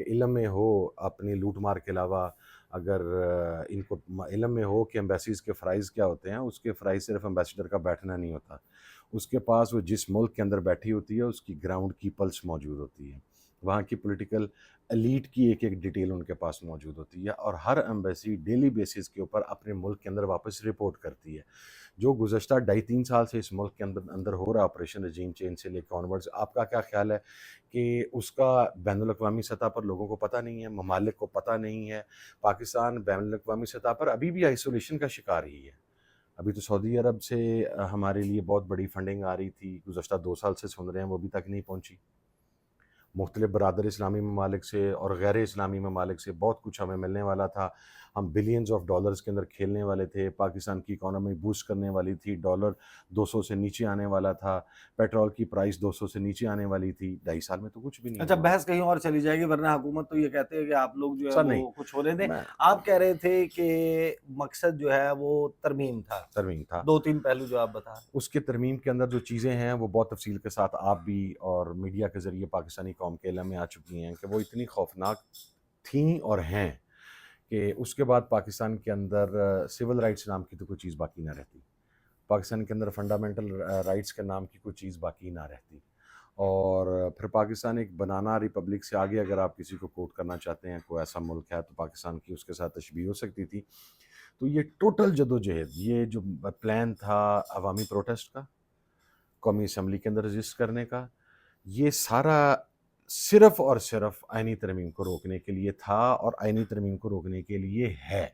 کہ علم میں ہو اپنی لوٹ مار کے علاوہ اگر ان کو علم میں ہو کہ ایمبیسیز کے فرائض کیا ہوتے ہیں، اس کے فرائض صرف ایمبیسڈر کا بیٹھنا نہیں ہوتا، اس کے پاس وہ جس ملک کے اندر بیٹھی ہوتی ہے اس کی گراؤنڈ کی پلس موجود ہوتی ہے، وہاں کی پولیٹیکل ایلیٹ کی ایک ایک ڈیٹیل ان کے پاس موجود ہوتی ہے، اور ہر ایمبیسی ڈیلی بیسس کے اوپر اپنے ملک کے اندر واپس رپورٹ کرتی ہے۔ جو گزشتہ 2.5-3 سال سے اس ملک کے اندر ہو رہا آپریشن رجیم چینج سے لے کے آنورڈز، آپ کا کیا خیال ہے کہ اس کا بین الاقوامی سطح پر لوگوں کو پتہ نہیں ہے، ممالک کو پتہ نہیں ہے؟ پاکستان بین الاقوامی سطح پر ابھی بھی آئسولیشن کا شکار ہی ہے۔ ابھی تو سعودی عرب سے ہمارے لیے بہت بڑی فنڈنگ آ رہی تھی، گزشتہ 2 سال سے سن رہے ہیں، وہ ابھی تک نہیں پہنچی۔ مختلف برادر اسلامی ممالک سے اور غیر اسلامی ممالک سے بہت کچھ ہمیں ملنے والا تھا، ہم بلینز آف ڈالرز کے اندر کھیلنے والے تھے، پاکستان کی اکانومی بوسٹ کرنے والی تھی، ڈالر 200 سے نیچے آنے والا تھا، پیٹرول کی پرائس 200 سے نیچے آنے والی تھی۔ 2.5 سال میں تو کچھ بھی نہیں اچھا، ہوا۔ بحث کہیں اور چلی جائے گی، ورنہ حکومت تو یہ کہتے ہیں کہ آپ لوگ جو ہے سر نہیں، وہ کچھ ہونے دیں۔ میں آپ کہہ رہے تھے کہ مقصد جو ہے وہ ترمیم تھا، ترمیم تھا، 2-3 پہلو جو آپ بتا رہے اس کے ترمیم کے اندر جو چیزیں ہیں وہ بہت تفصیل کے ساتھ آپ بھی اور میڈیا کے ذریعے پاکستانی قوم کے علم میں آ چکی ہیں کہ وہ اتنی خوفناک تھیں اور ہیں کہ اس کے بعد پاکستان کے اندر سول رائٹس نام کی تو کوئی چیز باقی نہ رہتی، پاکستان کے اندر فنڈامنٹل رائٹس کے نام کی کوئی چیز باقی نہ رہتی، اور پھر پاکستان ایک بنانا ریپبلک سے آگے اگر آپ کسی کو کوٹ کرنا چاہتے ہیں، کوئی ایسا ملک ہے تو پاکستان کی اس کے ساتھ تشبیہ ہو سکتی تھی۔ تو یہ ٹوٹل جدوجہد، یہ جو پلان تھا عوامی پروٹیسٹ کا، قومی اسمبلی کے اندر رجسٹر کرنے کا، یہ سارا صرف اور صرف آئینی ترمیم کو روکنے کے لیے تھا اور آئینی ترمیم کو روکنے کے لیے ہے۔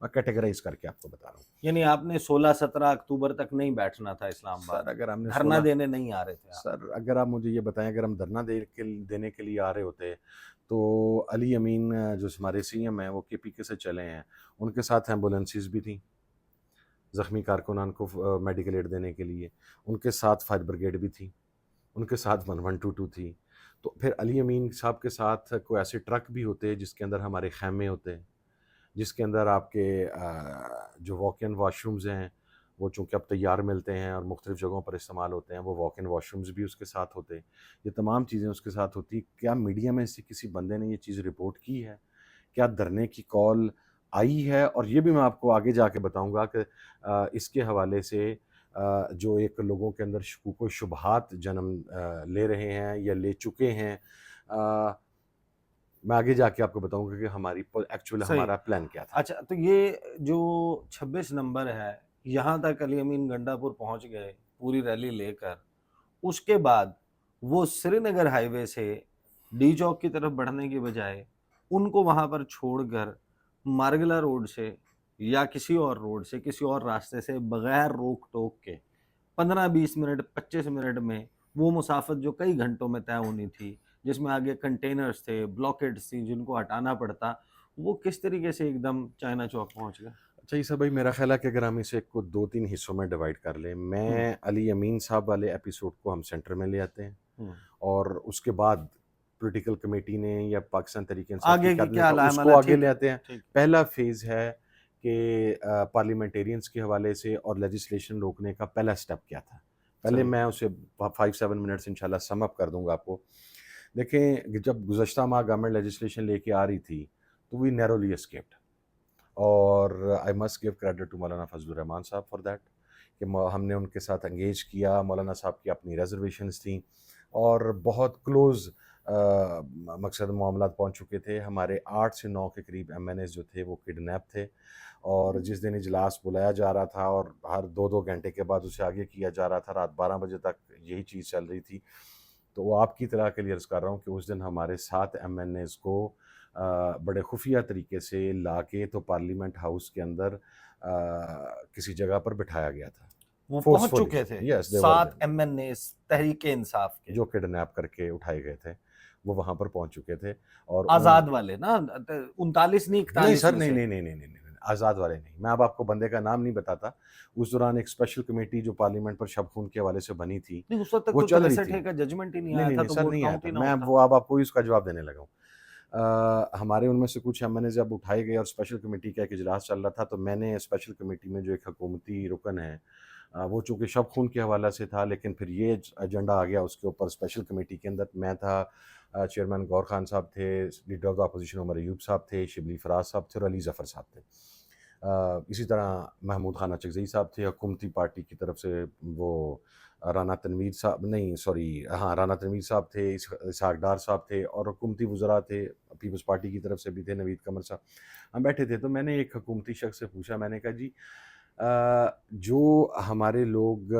میں کیٹیگرائز کر کے آپ کو بتا رہا ہوں۔ یعنی آپ نے 16-17 اکتوبر تک نہیں بیٹھنا تھا اسلام آباد، سر اگر ہم نے دھرنا دینے نہیں آ رہے تھے آپ؟ سر اگر آپ مجھے یہ بتائیں، اگر ہم دھرنا دینے کے لیے آ رہے ہوتے تو علی امین جو ہمارے سی ایم ہیں وہ کے پی کے سے چلے ہیں، ان کے ساتھ ایمبولینسز بھی تھیں زخمی کارکنان کو میڈیکل ایڈ دینے کے لیے، ان کے ساتھ فائر بریگیڈ بھی تھی، ان کے ساتھ 1122 تھی، تو پھر علی امین صاحب کے ساتھ کوئی ایسے ٹرک بھی ہوتے جس کے اندر ہمارے خیمے ہوتے، جس کے اندر آپ کے جو واک ان واش رومز ہیں وہ چونکہ اب تیار ملتے ہیں اور مختلف جگہوں پر استعمال ہوتے ہیں، وہ واک ان واش رومز بھی اس کے ساتھ ہوتے، یہ تمام چیزیں اس کے ساتھ ہوتی۔ کیا میڈیا میں سے کسی بندے نے یہ چیز رپورٹ کی ہے؟ کیا دھرنے کی کال آئی ہے؟ اور یہ بھی میں آپ کو آگے جا کے بتاؤں گا کہ اس کے حوالے سے جو ایک لوگوں کے اندر شکوک و شبہات جنم لے رہے ہیں یا لے چکے ہیں، میں آگے جا کے آپ کو بتاؤں گا کہ ہماری ایکچوئل ہمارا پلان کیا تھا۔ اچھا، تو یہ جو 26 نمبر ہے، یہاں تک علی امین گنڈا پور پہنچ گئے پوری ریلی لے کر، اس کے بعد وہ سری نگر ہائی وے سے ڈی چوک کی طرف بڑھنے کی بجائے ان کو وہاں پر چھوڑ کر مارگلا روڈ سے یا کسی اور روڈ سے، کسی اور راستے سے بغیر روک ٹوک کے 15-20 منٹ 25 منٹ میں وہ مسافت جو کئی گھنٹوں میں طے ہونی تھی، جس میں آگے کنٹینرز تھے، بلاکیٹس تھی جن کو ہٹانا پڑتا، وہ کس طریقے سے ایک دم چائنا چوک پہنچ گئے؟ اچھا عیسیٰ بھائی، میرا خیال ہے کہ اگر ہم اسے کو 2-3 حصوں میں ڈیوائڈ کر لیں، میں علی امین صاحب والے ایپیسوڈ کو ہم سینٹر میں لے آتے ہیں، اور اس کے بعد پولیٹیکل کمیٹی نے یا پاکستان تحریک انصاف آگے کی کی قیادت کیا نے اس علامت کو ہے؟ آگے لے آتے ہیں۔ ٹھیک۔ پہلا فیز ہے کہ پارلیمنٹیرینز کے حوالے سے اور لیجسلیشن روکنے کا پہلا سٹیپ کیا تھا، پہلے صحیح۔ میں اسے 5-7 منٹس انشاءاللہ سم اپ کر دوں گا آپ کو۔ دیکھیں، جب گزشتہ ماہ گورنمنٹ لیجسلیشن لے کے آ رہی تھی تو وی نیرولی اسکیپڈ، اور I must give credit to Maulana Fazl الرحمان صاحب فار دیٹ کہ ہم نے ان کے ساتھ انگیج کیا، مولانا صاحب کی اپنی ریزرویشنز تھیں اور بہت کلوز مقصد معاملات پہنچ چکے تھے۔ ہمارے 8 سے 9 کے قریب ایم این ایز جو تھے وہ کڈنیپ تھے، اور جس دن اجلاس بلایا جا رہا تھا اور ہر 2 گھنٹے کے بعد اسے آگے کیا جا رہا تھا، رات 12 بجے تک یہی چیز چل رہی تھی، تو وہ آپ کی طرح کے لیے عرض کر رہا ہوں کہ اس دن ہمارے 7 ایم این ایز کو بڑے خفیہ طریقے سے لا کے تو پارلیمنٹ ہاؤس کے اندر کسی جگہ پر بٹھایا گیا تھا۔ وہ پہنچ چکے تھے، یس، 7 ایم این اے تحریک انصاف کے جو کڈنیپ کر کے اٹھائے گئے تھے، وہ وہاں پر پہنچ چکے تھے، اور آزاد والے نا 39 نہیں 41 نہیں سر، میں سے۔ نہیں، آزاد والے نہیں، میں اب آپ کو بندے کا نام نہیں بتاتا۔ اس دوران ایک اسپیشل کمیٹی جو پارلیمنٹ پر شب خون کے حوالے سے بنی تھی، نہیں، اس وقت تک وہ تو چل رہی کیسٹ تھی۔ کا ججمنٹ ہی نہیں نہیں آیا تھا، تو سر، ووٹ نہیں آیا کاؤنٹ تھا، ہی نہ میں ہوتا۔ وہ اب آپ کو اس کا جواب دینے لگا ہوں۔ ہمارے ان میں سے کچھ ایم این اے جب اٹھائے گئے اور اسپیشل کمیٹی کا ایک اجلاس چل رہا تھا، تو میں نے اسپیشل کمیٹی میں جو ایک حکومتی رکن ہے وہ چونکہ شب خون کے حوالے سے تھا، لیکن پھر یہ ایجنڈا آ گیا اس کے اوپر اسپیشل کمیٹی کے اندر. میں تھا، چیئرمین غور خان صاحب تھے، leader of the opposition Omar Ayub صاحب تھے، شبلی فراز صاحب تھے اور علی ظفر صاحب تھے. اسی طرح محمود خان اچکزئی صاحب تھے، حکومتی پارٹی کی طرف سے وہ رانا تنویر صاحب نہیں سوری ہاں رانا تنویر صاحب تھے، اسحاق ڈار صاحب تھے، اور حکومتی وزراء تھے، پیپلز پارٹی کی طرف سے بھی تھے، نوید قمر صاحب. ہم بیٹھے تھے تو میں نے ایک حکومتی شخص سے پوچھا، میں نے کہا جی جو ہمارے لوگ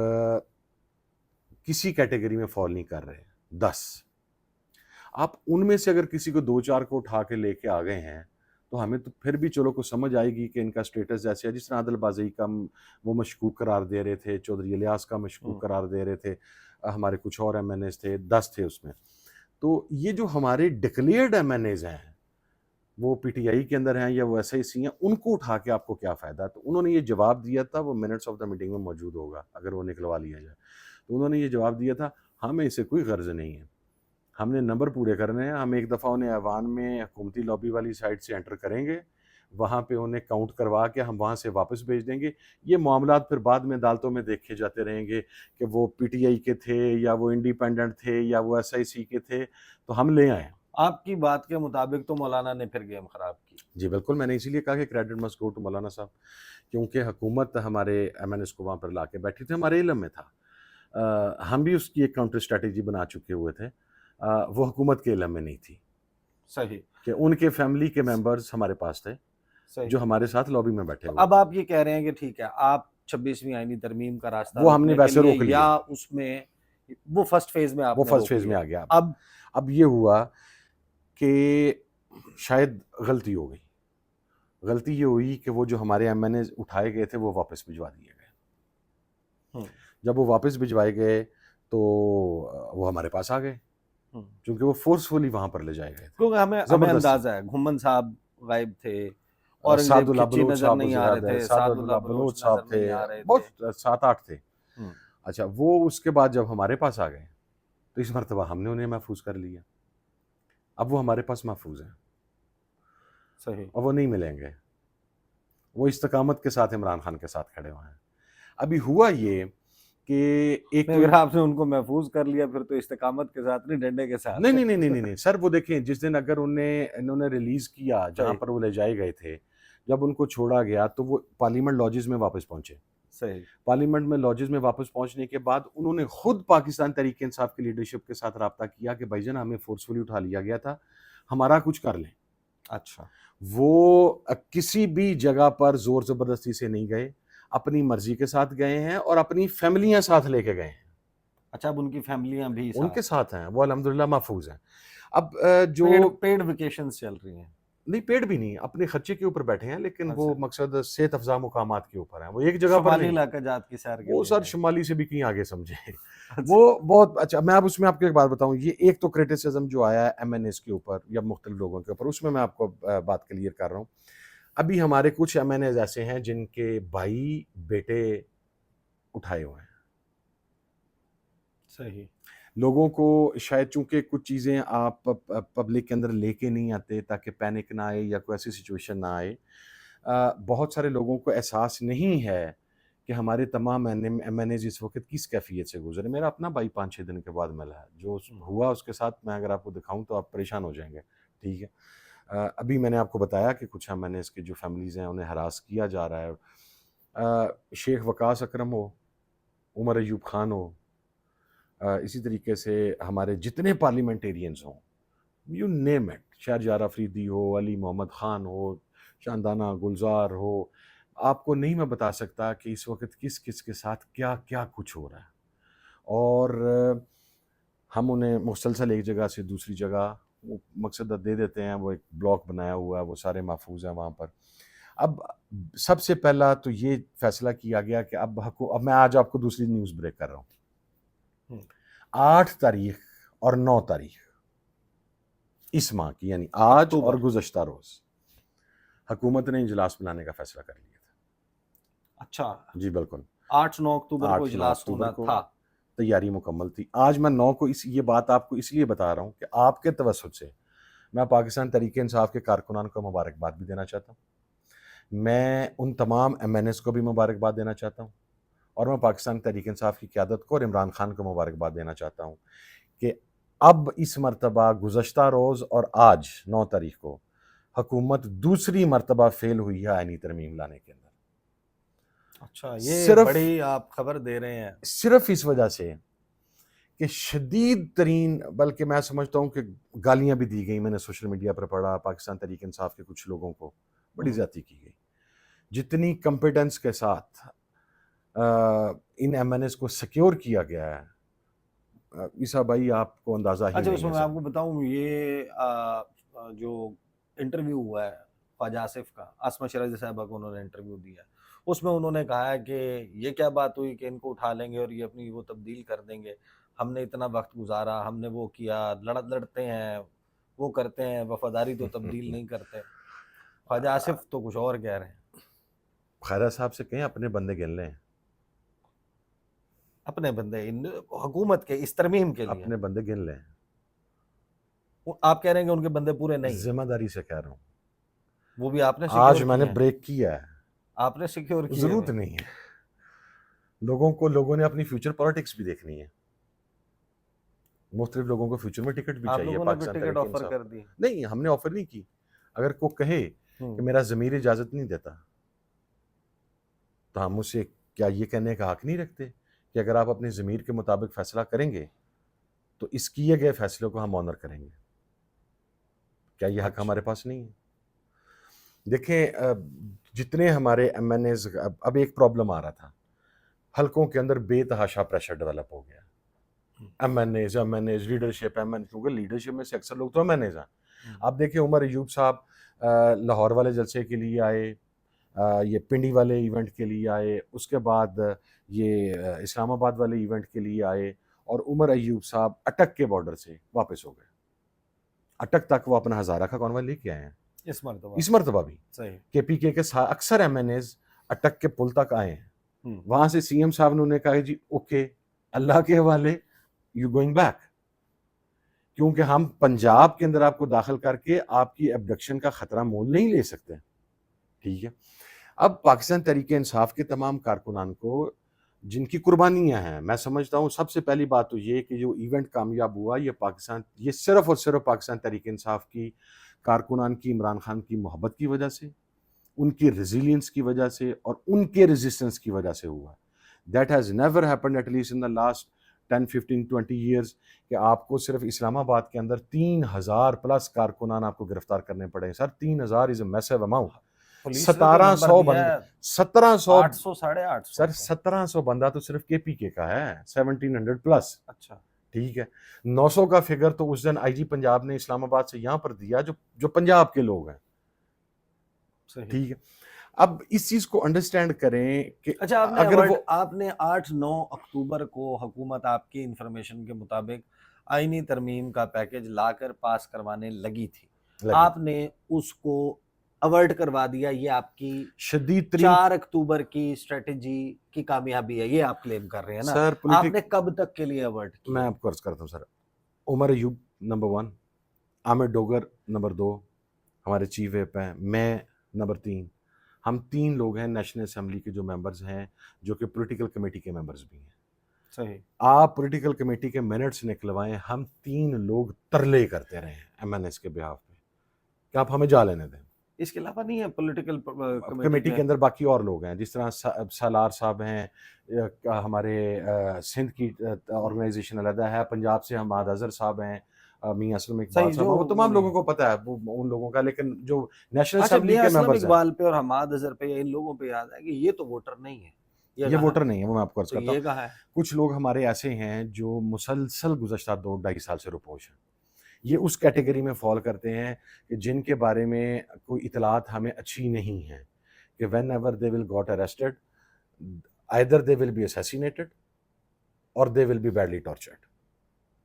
کسی کیٹیگری میں فال نہیں کر رہے 10، آپ ان میں سے اگر کسی کو 2-4 کو اٹھا کے لے کے آ گئے ہیں تو ہمیں تو پھر بھی چلو کو سمجھ آئے گی کہ ان کا سٹیٹس جیسے ہے. جس طرح عادل بازئی کا وہ مشکوک قرار دے رہے تھے، چودھری الیاس کا مشکوک قرار دے رہے تھے، ہمارے کچھ اور ایم این ایز تھے، 10 تھے اس میں. تو یہ جو ہمارے ڈکلیئرڈ ایم این ایز ہیں، وہ پی ٹی آئی کے اندر ہیں یا وہ ایس آئی سی ہیں، ان کو اٹھا کے آپ کو کیا فائدہ؟ تو انہوں نے یہ جواب دیا تھا، وہ منٹس آف دا میٹنگ میں موجود ہوگا اگر وہ نکلوا لیا جائے. تو انہوں نے یہ جواب دیا تھا، ہمیں اسے کوئی غرض نہیں ہے، ہم نے نمبر پورے کرنے ہیں، ہم ایک دفعہ انہیں ایوان میں حکومتی لابی والی سائڈ سے انٹر کریں گے، وہاں پہ انہیں کاؤنٹ کروا کے ہم وہاں سے واپس بھیج دیں گے. یہ معاملات پھر بعد میں عدالتوں میں دیکھے جاتے رہیں گے کہ وہ پی ٹی آئی کے تھے یا وہ انڈیپینڈنٹ تھے یا وہ ایس آئی سی کے تھے، تو ہم لے آئے. آپ کی بات کے مطابق تو مولانا نے پھر گیم خراب کی. جی بالکل، میں نے اسی لیے کہا کہ کریڈٹ مسٹ گو ٹو مولانا صاحب، کیونکہ حکومت ہمارے ایم این ایس کو وہاں پر لا کے بیٹھی تھی، ہمارے علم میں تھا. ہم بھی اس کی ایک کاؤنٹر اسٹریٹجی بنا چکے ہوئے تھے، وہ حکومت کے علم میں نہیں تھی. صحیح. کہ ان کے فیملی کے ممبرز ہمارے پاس تھے جو ہمارے ساتھ لابی میں بیٹھے ہوئے. اب آپ یہ کہہ رہے ہیں کہ ٹھیک ہے، آپ 26ویں آئینی ترمیم کا راستہ وہ ہم نے ویسے روک لیا، یا اس میں وہ فرسٹ فیز میں آپ وہ فرسٹ فیز میں آ گیا. اب یہ ہوا کہ شاید غلطی ہو گئی. غلطی یہ ہوئی کہ وہ جو ہمارے ایم این اے اٹھائے گئے تھے وہ واپس بھجوا دیے گئے. جب وہ واپس بھجوائے گئے تو وہ ہمارے پاس آ گئے، کیونکہ وہ فورسفلی وہاں پر لے جائے گئے تھے. کیونکہ ہمیں اندازہ ہے گھمن صاحب غائب تھے، اور سعد اللہ بلوچ نظر صاحب نہیں آ رہے تھے، سعد اللہ بلوچ صاحب تھے، بہت 7-8 تھے. اچھا، وہ اس کے بعد جب ہمارے پاس آ گئے تو اس مرتبہ ہم نے انہیں محفوظ کر لیا. اب وہ ہمارے پاس محفوظ ہیں. صحیح. اور وہ نہیں ملیں گے. وہ استقامت کے ساتھ عمران خان کے ساتھ کھڑے ہوئے ہیں. ابھی ہوا یہ کہ ایک اگر آپ نے ان کو محفوظ کر لیا پھر تو استقامت کے ساتھ نہیں، ڈنڈے کے ساتھ. نہیں سر، وہ دیکھیں جس دن اگر انہوں نے ریلیز کیا جہاں پر وہ لے جائے گئے تھے، جب ان کو چھوڑا گیا تو وہ پارلیمنٹ لاجز میں واپس پہنچے. صحیح. پارلیمنٹ میں لاجز میں واپس پہنچنے کے بعد انہوں نے خود پاکستان تحریک انصاف کی لیڈرشپ کے ساتھ رابطہ کیا کہ بھائی جان ہمیں فورسفلی اٹھا لیا گیا تھا، ہمارا کچھ کر لیں. اچھا. وہ کسی بھی جگہ پر زور زبردستی سے نہیں گئے، اپنی مرضی کے ساتھ گئے ہیں اور اپنی فیملیاں ساتھ لے کے گئے ہیں. اچھا، اب ان کی فیملیاں بھی ان کے ساتھ ہیں، وہ الحمدللہ محفوظ ہیں. اب جو پیڈ ویکیشنز چل رہی ہیں، نہیں پیڈ بھی نہیں، اپنے خرچے کے اوپر بیٹھے ہیں، لیکن وہ مقصد صحت افزا مقامات کے اوپر ہیں. وہ ایک جگہ پر شمالی نہیں، علاقہ جات کی سیر کے وہ لیے سر ہیں. شمالی سے بھی کہیں آگے سمجھے. وہ بہت اچھا. میں اب اس میں آپ کو ایک بات بتاؤں، یہ ایک تو کریٹیسزم جو آیا ہے ایم این ایز کے اوپر یا مختلف لوگوں کے اوپر، اس میں آپ کو بات کلیئر کر رہا ہوں. ابھی ہمارے کچھ ایم این ایز ایسے ہیں جن کے بھائی بیٹے اٹھائے ہوئے ہیں. صحیح. لوگوں کو شاید چونکہ کچھ چیزیں آپ پبلک کے اندر لے کے نہیں آتے تاکہ پینک نہ آئے یا کوئی ایسی سچویشن نہ آئے. بہت سارے لوگوں کو احساس نہیں ہے کہ ہمارے تمام ایم این ایز اس وقت کس کیفیت سے گزرے. میرا اپنا بھائی 5-6 دن کے بعد ملا ہے، جو ہوا اس کے ساتھ میں اگر آپ کو دکھاؤں تو آپ پریشان ہو جائیں گے. ٹھیک ہے، ابھی میں نے آپ کو بتایا کہ کچھ ایم این ایز کے جو فیملیز ہیں انہیں ہراس کیا جا رہا ہے. شیخ وقاص اکرم ہو، عمر ایوب خان ہو، اسی طریقے سے ہمارے جتنے پارلیمنٹیرینز ہوں، یو نیم اٹ، شہرجار افریدی ہو، علی محمد خان ہو، شاندانہ گلزار ہو، آپ کو نہیں میں بتا سکتا کہ اس وقت کس کس کے ساتھ کیا کیا کچھ ہو رہا ہے. اور ہم انہیں مسلسل ایک جگہ سے دوسری جگہ مقصد دے دیتے ہیں. وہ ایک بلاک بنایا ہوا ہے، وہ سارے محفوظ ہیں وہاں پر. اب سب سے پہلا تو یہ فیصلہ کیا گیا کہ اب میں آج آپ کو دوسری نیوز بریک کر رہا ہوں. 8 تاریخ اور 9 تاریخ اس ماہ کی، یعنی آج اور گزشتہ روز حکومت نے اجلاس بلانے کا فیصلہ کر لیا تھا. اچھا جی بالکل، 8-9 اکتوبر کو اجلاس ہونا تھا. تیاری مکمل تھی. آج میں 9 کو یہ بات آپ کو اس لیے بتا رہا ہوں کہ آپ کے توسط سے میں پاکستان تحریک انصاف کے کارکنان کو مبارکباد بھی دینا چاہتا ہوں. میں ان تمام ایم این ایس کو بھی مبارکباد دینا چاہتا ہوں اور میں پاکستان تحریک انصاف کی قیادت کو اور عمران خان کو مبارکباد دینا چاہتا ہوں کہ اب اس مرتبہ گزشتہ روز اور آج 9 تاریخ کو حکومت دوسری مرتبہ فیل ہوئی ہے آئینی ترمیم لانے کے اندر۔ اچھا، یہ صرف بڑی آپ خبر دے رہے ہیں۔ صرف اس وجہ سے کہ شدید ترین، بلکہ میں سمجھتا ہوں کہ گالیاں بھی دی گئیں، میں نے سوشل میڈیا پر پڑھا پاکستان تحریک انصاف کے کچھ لوگوں کو بڑی زیادتی کی گئی۔ جتنی کمپیٹنس کے ساتھ ان ایم این ایز کو سیکیور کیا گیا ہے، عیسیٰ بھائی آپ کو اندازہ ہی اچھا، نہیں اس میں ہے میں سر۔ آپ کو بتاؤں، یہ جو انٹرویو ہوا ہے خواجہ آصف کا، آسما شیرازی صاحبہ کو انہوں نے انٹرویو دیا ہے، اس میں انہوں نے کہا ہے کہ یہ کیا بات ہوئی کہ ان کو اٹھا لیں گے اور یہ اپنی وہ تبدیل کر دیں گے، ہم نے اتنا وقت گزارا، ہم نے وہ کیا، لڑتے ہیں، وہ کرتے ہیں، وفاداری تو تبدیل نہیں کرتے۔ خواجہ آصف تو کچھ اور کہہ رہے ہیں۔ خیرہ صاحب سے کہیں اپنے بندے گن لیں، اپنے بندے حکومت کے اس ترمیم کے لیے اپنے بندے گن لیں، آپ کہہ رہے ہیں کہ ان کے بندے پورے نہیں ہیں؟ ذمہ داری سے کہہ رہا ہوں۔ وہ بھی آپ نے آج سیکیور میں نے کیے ہیں؟ بریک کیا ہے، آپ نے سیکیور کیے ضرورت ہوئے؟ نہیں ہے، لوگوں نے اپنی فیوچر پالیٹکس بھی دیکھنی ہے، مختلف لوگوں کو فیوچر میں ٹکٹ بھی آپ چاہیے۔ لوگوں نے پاکستان پھر ٹکٹ تحریک آفر انصاف کر دی؟ نہیں، ہم نے آفر نہیں کی۔ اگر کوئی کہے کہ میرا ضمیر اجازت نہیں دیتا تو ہم اسے کیا یہ کہنے کا حق نہیں رکھتے کہ اگر آپ اپنے ضمیر کے مطابق فیصلہ کریں گے تو اس کیے گئے فیصلے کو ہم آنر کریں گے؟ کیا یہ حق ہمارے پاس نہیں ہے؟ دیکھیں، جتنے ہمارے ایم این ایز، اب ایک پرابلم آ رہا تھا، حلقوں کے اندر بے تحاشا پریشر ڈیولپ ہو گیا، ایم این ایز لیڈرشپ، کیونکہ لیڈرشپ میں سے اکثر لوگ تو ایم این ایز ہیں۔ آپ دیکھیں عمر ایوب صاحب لاہور والے جلسے کے لیے آئے، یہ پنڈی والے ایونٹ کے لیے آئے، اس کے بعد یہ اسلام آباد والے ایونٹ کے لیے آئے، اور عمر ایوب صاحب اٹک کے بارڈر سے واپس ہو گئے۔ اٹک تک وہ اپنا ہزارہ کا کانوائے لے کے آئے ہیں اس مرتبہ بھی۔ صحیح۔ کے پی کے اکثر ایم این ایز اٹک کے پل تک آئے ہیں، وہاں سے سی ایم صاحب نے انہیں کہا جی اوکے، اللہ کے حوالے، یو گوئنگ بیک، کیونکہ ہم پنجاب کے اندر آپ کو داخل کر کے آپ کی ایبڈکشن کا خطرہ مول نہیں لے سکتے، ٹھیک ہے۔ اب پاکستان تحریک انصاف کے تمام کارکنان کو جن کی قربانیاں ہیں، میں سمجھتا ہوں سب سے پہلی بات تو یہ کہ جو ایونٹ کامیاب ہوا یہ صرف اور صرف پاکستان تحریک انصاف کی کارکنان کی، عمران خان کی محبت کی وجہ سے، ان کی ریزیلینس کی وجہ سے، اور ان کے ریزسٹنس کی وجہ سے ہوا۔ That has never happened at least in the last 10, 15, 20 years کہ آپ کو صرف اسلام آباد کے اندر 3000 پلس کارکنان آپ کو گرفتار کرنے پڑے۔ سر 3000 از اے میسو اماؤنٹ۔ 1700 بندہ، 1700، 800 850 سر 1700 بندہ تو صرف کے پی کے کا ہے، 1700 پلس، اچھا ٹھیک ہے۔ 900 کا فگر تو اس دن آئی جی پنجاب نے اسلام آباد سے یہاں پر دیا جو پنجاب کے لوگ ہیں، ٹھیک ہے۔ اب اس چیز کو انڈرسٹینڈ کریں کہ اچھا، اگر وہ آپ نے 8-9 اکتوبر کو حکومت آپ کی انفارمیشن کے مطابق آئینی ترمیم کا پیکج لا کر پاس کروانے لگی تھی، آپ نے اس کو اوائڈ کروا دیا، یہ آپ کی شدید ترین 4 اکتوبر کی اسٹریٹجی کی کامیابی ہے، یہ آپ کلیم کر رہے ہیں نا؟ سر آپ نے کب تک کے لیے اوائڈ کیا؟ میں آپ کو عرض کرتا ہوں سر، عمر ایوب نمبر 1، عامر ڈوگر نمبر 2 ہمارے چیف ویپ ہیں، میں نمبر 3، ہم 3 لوگ ہیں نیشنل اسمبلی کے جو ممبرز ہیں جو کہ پولیٹیکل کمیٹی کے ممبرز بھی ہیں۔ صحیح۔ آپ پولیٹیکل کمیٹی کے منٹس نکلوائیں، ہم 3 لوگ ترلے کرتے رہے ہیں ایم این ایس کے بیہاف پہ کہ آپ ہمیں جا لینے دیں۔ اس کے علاوہ نہیں ہے پولیٹیکل کمیٹی کے اندر باقی اور لوگ ہیں، جس طرح سالار صاحب ہیں، ہمارے سندھ کی آرگنائزیشن علیحدہ ہے، پنجاب سے حماد اظہر صاحب ہیں، میاں اسلم اقبال صاحب، وہ تمام لوگوں کو پتہ ہے وہ ان لوگوں کا، لیکن جو نیشنل اسمبلی کے ممبرز ہیں، اقبال پہ اور حماد اظہر پہ ان لوگوں پہ یاد ہے کہ یہ تو ووٹر نہیں ہے، یہ ووٹر نہیں ہے، وہ میں آپ کو عرض کرتا ہوں۔ یہ کہا ہے کچھ لوگ ہمارے ایسے ہیں جو مسلسل گزشتہ 2-2.5 سال سے روپوش ہیں، یہ اس کیٹیگری میں فال کرتے ہیں کہ جن کے بارے میں کوئی اطلاعات ہمیں اچھی نہیں ہیں، کہ whenever they will got arrested either they will be assassinated اور they will be badly tortured.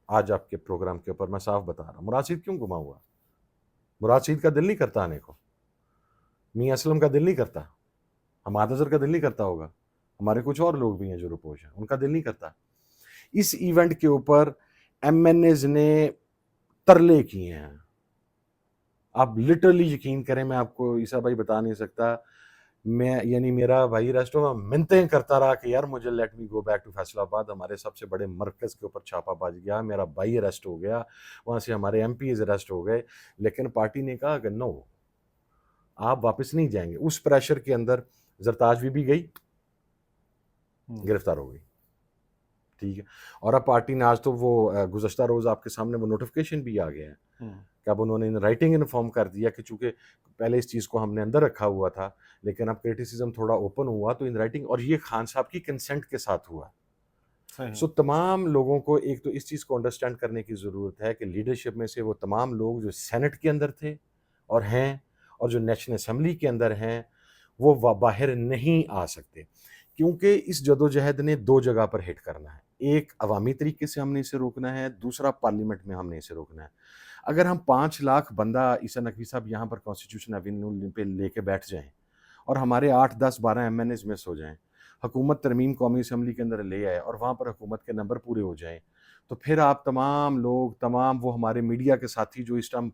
آج آپ کے پروگرام کے اوپر میں صاف بتا رہا ہوں، مراد سعید کیوں گما ہوا؟ مراد سعید کا دل نہیں کرتا آنے کو، میاں اسلم کا دل نہیں کرتا، حماد اظہر کا دل نہیں کرتا ہوگا، ہمارے کچھ اور لوگ بھی ہیں جو روپوش ہیں، ان کا دل نہیں کرتا۔ اس ایونٹ کے اوپر ایم این ایز نے ترلے کیے ہیں، آپ لٹرلی یقین کریں، میں آپ کو عیسیٰ بھائی بتا نہیں سکتا میں یعنی میرا بھائی ریسٹو میں منتیں کرتا رہا کہ یار مجھے let me go back to Faisalabad, ہمارے سب سے بڑے مرکز کے اوپر چھاپا بج گیا، میرا بھائی اریسٹ ہو گیا، وہاں سے ہمارے ایم پیز اریسٹ ہو گئے، لیکن پارٹی نے کہا کہ نو، آپ واپس نہیں جائیں گے۔ اس پریشر کے اندر زرتاج بھی گئی، گرفتار ہو گئی، ٹھیک ہے۔ اور اب پارٹی نے آج تو وہ گزشتہ روز آپ کے سامنے وہ نوٹیفکیشن بھی آ گیا ہے کہ اب انہوں نے رائٹنگ انفارم کر دیا کہ چونکہ پہلے اس چیز کو ہم نے اندر رکھا ہوا تھا، لیکن اب کرٹیسزم تھوڑا اوپن ہوا تو ان رائٹنگ، اور یہ خان صاحب کی کنسنٹ کے ساتھ ہوا۔ سو تمام لوگوں کو ایک تو اس چیز کو انڈرسٹینڈ کرنے کی ضرورت ہے کہ لیڈرشپ میں سے وہ تمام لوگ جو سینٹ کے اندر تھے اور ہیں، اور جو نیشنل اسمبلی کے اندر ہیں، وہ باہر نہیں آ سکتے، کیونکہ اس جدوجہد نے دو جگہ پر ہٹ کرنا ہے۔ ایک عوامی طریقے سے ہم نے اسے روکنا ہے، دوسرا پارلیمنٹ میں ہم نے اسے روکنا ہے۔ اگر ہم 5 لاکھ بندہ عیسیٰ نقوی صاحب یہاں پر کانسٹیٹیوشن ایونیو پہ لے کے بیٹھ جائیں اور ہمارے 8 10 12 ایم این ایز مس ہو جائیں، حکومت ترمیم قومی اسمبلی کے اندر لے آئے اور وہاں پر حکومت کے نمبر پورے ہو جائیں، تو پھر آپ تمام لوگ، تمام وہ ہمارے میڈیا کے ساتھی جو اس ٹائم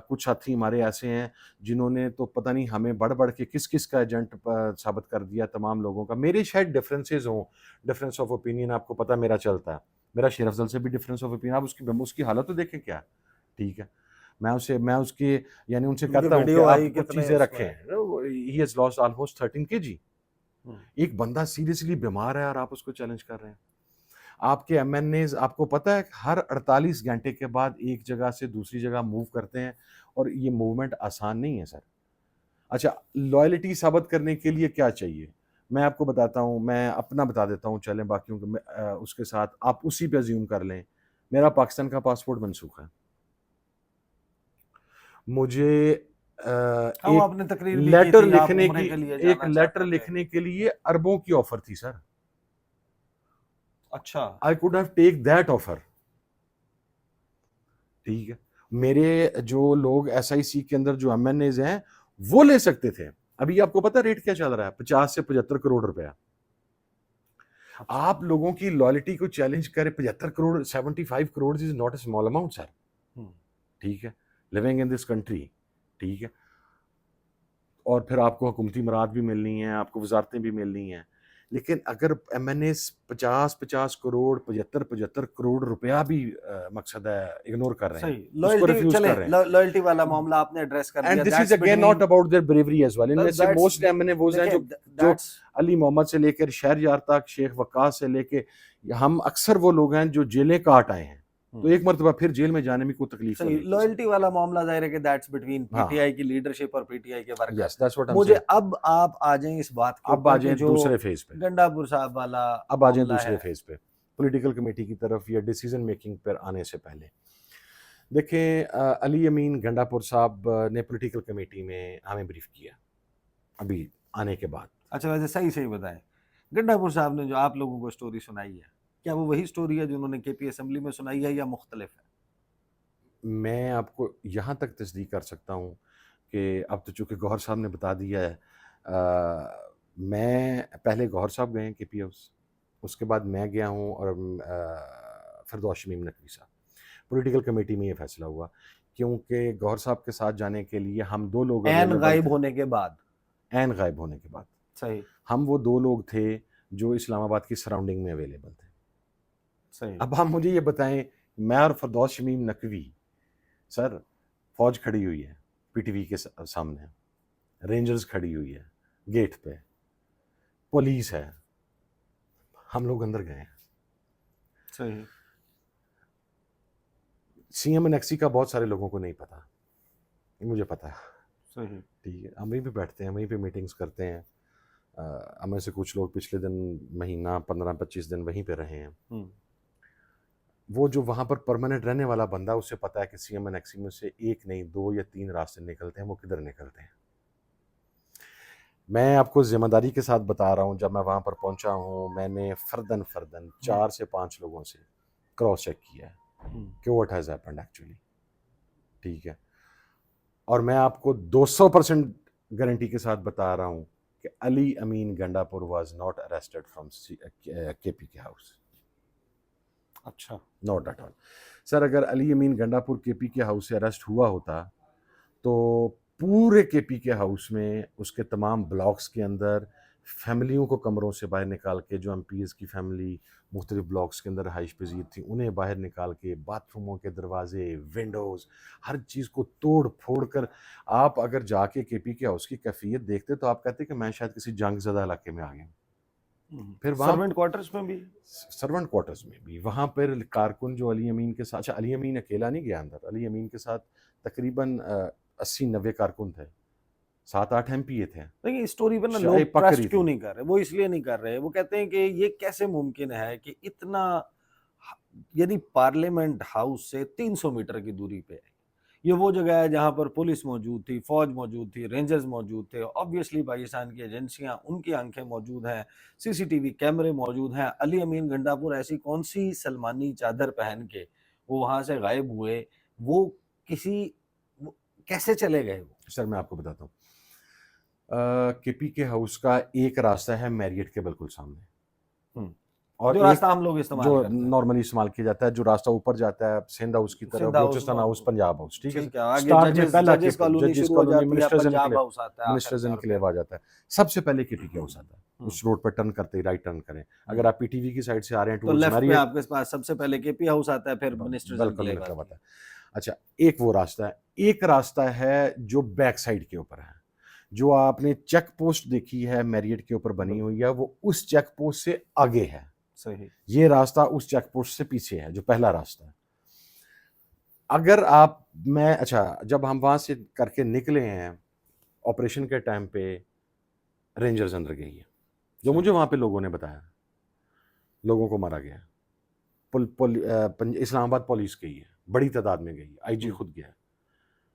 کچھ ساتھی ہمارے ایسے ہیں جنہوں نے تو پتہ نہیں ہمیں بڑھ بڑھ کے کس کس کا ایجنٹ ثابت کر دیا تمام لوگوں کا۔ میرے شاید ڈفرینسز ہوں، ڈفرینس آف اوپینین آپ کو پتہ میرا چلتا ہے، میرا شیر افضل سے بھی ڈفرینس آف اوپینین، آپ اس کی حالت تو دیکھیں کیا، ٹھیک ہے۔ میں اس کے یعنی ان سے کہتا ہوں کہ آپ کچھ چیزیں رکھیں، he has lost almost 13 kg۔ ایک بندہ سیریسلی بیمار ہے اور آپ اس کو چیلنج کر رہے ہیں۔ آپ کے ایم این ایز آپ کو پتہ ہے ہر 48 گھنٹے کے بعد ایک جگہ سے دوسری جگہ موو کرتے ہیں، اور یہ موومنٹ آسان نہیں ہے سر۔ اچھا، لائلٹی ثابت کرنے کے لیے کیا چاہیے میں آپ کو بتاتا ہوں، میں اپنا بتا دیتا ہوں، چلیں باقیوں کے اس کے ساتھ آپ اسی پہ زیوم کر لیں۔ میرا پاکستان کا پاسپورٹ منسوخ ہے، مجھے ایک لیٹر لکھنے کی، ایک لیٹر لکھنے کے لیے اربوں کی آفر تھی سر۔ اچھا، I could have take that offer، ٹھیک ہے۔ میرے جو لوگ ایس آئی سی کے اندر جو ایم این ایز ہیں وہ لے سکتے تھے۔ ابھی آپ کو پتہ ریٹ کیا چل رہا ہے؟ 50 سے 75 کروڑ روپیہ۔ آپ لوگوں کی لائلٹی کو چیلنج کرے، 75 crore, 75 crore is not a small amount sir, ٹھیک ہے، لیونگ ان دس کنٹری، ٹھیک ہے۔ اور پھر آپ کو حکومتی مراد بھی ملنی ہیں، آپ کو وزارتیں بھی ملنی ہیں، لیکن اگر M N As 50 crore, 75 crore روپیہ بھی مقصد ہے اگنور کر رہے ہیں، اس کو ریفیوز کر رہے ہیں، لائلٹی والا معاملہ آپ نے ایڈریس کر دیا۔ And this is again not about their bravery as well. ان میں سے موسٹ ایم این اے وہ ہیں جو علی محمد سے لے کر شہریار تک، شیخ وقاص سے لے کے، ہم اکثر وہ لوگ ہیں جو جیلیں کاٹ آئے ہیں، تو ایک مرتبہ پھر جیل میں جانے میں کوئی تکلیف نہیں۔ لائلٹی والا معاملہ ظاہر ہے کہ that's between P T I کی لیڈرشپ اور پی ٹی آئی کے ورکرز۔ مجھے اب آپ آ جائیں اس بات کے اب آ جائیں دوسرے فیز پہ، گنڈا پور صاحب والا، اب آ جائیں دوسرے فیز پہ، پولیٹیکل کمیٹی کی طرف یا ڈیسیژن میکنگ پر آنے سے پہلے دیکھیں، علی امین گنڈا پور صاحب نے پولیٹیکل کمیٹی میں ہمیں بریف کیا ابھی آنے کے بعد۔ اچھا، ویسے صحیح بتائیں، گنڈا پور صاحب نے جو آپ لوگوں کو سٹوری سنائی ہے، کیا وہ وہی سٹوری ہے جو انہوں نے کے پی اسمبلی میں سنائی ہے یا مختلف ہے؟ میں آپ کو یہاں تک تصدیق کر سکتا ہوں کہ اب تو چونکہ گوہر صاحب نے بتا دیا ہے، میں پہلے گوہر صاحب گئے ہیں کے پی ہاؤس، اس کے بعد میں گیا ہوں، اور فردوس شمیم نقوی صاحب، پولیٹیکل کمیٹی میں یہ فیصلہ ہوا، کیونکہ گوہر صاحب کے ساتھ جانے کے لیے ہم دو لوگ عین غائب ہونے کے بعد، عین غائب ہونے کے بعد صحیح، ہم وہ دو لوگ تھے جو اسلام آباد کی سراؤنڈنگ میں اویلیبل تھے، صحیح۔ اب ہم مجھے یہ بتائیں، میں اور فردوس شمیم نقوی سر، فوج کھڑی ہوئی ہے پی ٹی وی کے سامنے، رینجرز کھڑی ہوئی ہے گیٹ پہ، پولیس ہے، ہم لوگ اندر گئے ہیں، صحیح۔ سی ایم این ایکسی کا بہت سارے لوگوں کو نہیں پتا، مجھے پتا ہے، صحیح، ٹھیک ہے، ہم وہیں پہ بیٹھتے ہیں، وہیں پہ میٹنگز کرتے ہیں، ہمیں سے کچھ لوگ پچھلے دن مہینہ 15-25 دن وہیں پہ رہے ہیں۔ وہ جو وہاں پر پرماننٹ رہنے والا بندہ، اسے پتا ہے کہ سی ایم این ایکسی میں سے 1 نہیں 2 یا 3 راستے نکلتے ہیں، وہ کدھر نکلتے ہیں۔ میں آپ کو ذمہ داری کے ساتھ بتا رہا ہوں، جب میں وہاں پر پہنچا ہوں، میں نے فردن 4 سے 5 لوگوں سے کراس چیک کیا ہے کہ واٹ ہیز ہیپنڈ ایکچولی، ٹھیک ہے، اور میں آپ کو 200% گارنٹی کے ساتھ بتا رہا ہوں کہ علی امین گنڈا پور واز ناٹ اریسٹڈ فرام کے پی کے ہاؤس۔ اچھا، ناٹ ایٹ آل سر، اگر علی امین گنڈا پور کے پی کے ہاؤس سے اریسٹ ہوا ہوتا تو پورے کے پی کے ہاؤس میں اس کے تمام بلاکس کے اندر فیملیوں کو کمروں سے باہر نکال کے، جو ایم پی ایز کی فیملی مختلف بلاکس کے اندر رہائش پذیر تھی، انہیں باہر نکال کے باتھ روموں کے دروازے، ونڈوز، ہر چیز کو توڑ پھوڑ کر، آپ اگر جا کے پی کے ہاؤس کی کیفیت دیکھتے تو آپ کہتے کہ میں شاید کسی جنگ زدہ علاقے میں آ گیا ہوں۔ پھر وہاں سرونٹ کوارٹرز میں بھی، سرونٹ کوارٹرز میں بھی، وہاں پر کارکن جو علی امین کے ساتھ، اچھا علی امین اکیلا نہیں گیا اندر، علی امین کے ساتھ تقریباً 80-90 کارکن تھے، 7-8 ایم پی اے تھے۔ لیکن اس سٹوری پر نا شاہ لوگ پکری ٹرسٹ کیوں نہیں کر رہے؟ وہ اس لیے نہیں کر رہے، وہ کہتے ہیں کہ یہ کیسے ممکن ہے کہ اتنا، یعنی پارلیمنٹ ہاؤس سے 300 میٹر کی دوری پہ ہے، یہ وہ جگہ ہے جہاں پر پولیس موجود تھی، فوج موجود تھی، رینجرز موجود تھے، آبویسلی پاکستان کی ایجنسیاں، ان کی آنکھیں موجود ہیں، سی سی ٹی وی کیمرے موجود ہیں۔ علی امین گنڈاپور ایسی کون سی سلمانی چادر پہن کے وہ وہاں سے غائب ہوئے؟ وہ کیسے چلے گئے وہ؟ سر میں آپ کو بتاتا ہوں، کے پی کے ہاؤس کا ایک راستہ ہے میریٹ کے بالکل سامنے، اور جو راستہ ہم لوگ استعمال جو کرتے ہیں، نارملی استعمال کیا جاتا ہے، جو راستہ اوپر جاتا ہے سندھ ہاؤس کی طرف، Sindh house, Balochistan house, Punjab house, ٹھیک ہے ٹھیک ہے، سر، آگے سٹارٹ میں پہلا ججز کالونی ججز شروع ہو کالونی، جاتی ہے، منسٹرز پنجاب ہاؤس آتا ہے آخر منسٹرز طور انکلیو پہ۔ آ جاتا ہے، سب سے پہلے کے پی کے ہاؤس آتا ہے، اس روڈ پہ ٹرن کرتے ہی رائٹ ٹرن کریں، اگر آپ پی ٹی وی کی سائڈ سے آ رہے ہیں تو ٹورڈز لیفٹ پہ میریٹ، آپ کے پاس سب سے پہلے کے پی ہاؤس آتا ہے، پھر منسٹرز بالکل انکلیو نکلا آتی آتا ہے۔ ہے۔ اچھا ایک وہ راستہ ہے، ایک راستہ ہے جو بیک سائڈ کے اوپر ہے، جو آپ نے چیک پوسٹ دیکھی ہے میریٹ کے اوپر بنی ہوئی ہے، وہ اس چیک پوسٹ سے آگے ہے، صحیح۔ یہ راستہ اس چیک پوسٹ سے پیچھے ہے، جو پہلا راستہ ہے۔ اگر آپ اچھا جب ہم وہاں سے کر کے نکلے ہیں آپریشن کے ٹائم پہ، رینجرز اندر گئی ہے، جو مجھے وہاں پہ لوگوں نے بتایا، لوگوں کو مارا گیا، اسلام آباد پولیس گئی ہے، بڑی تعداد میں گئی ہے، آئی جی خود گیا ہے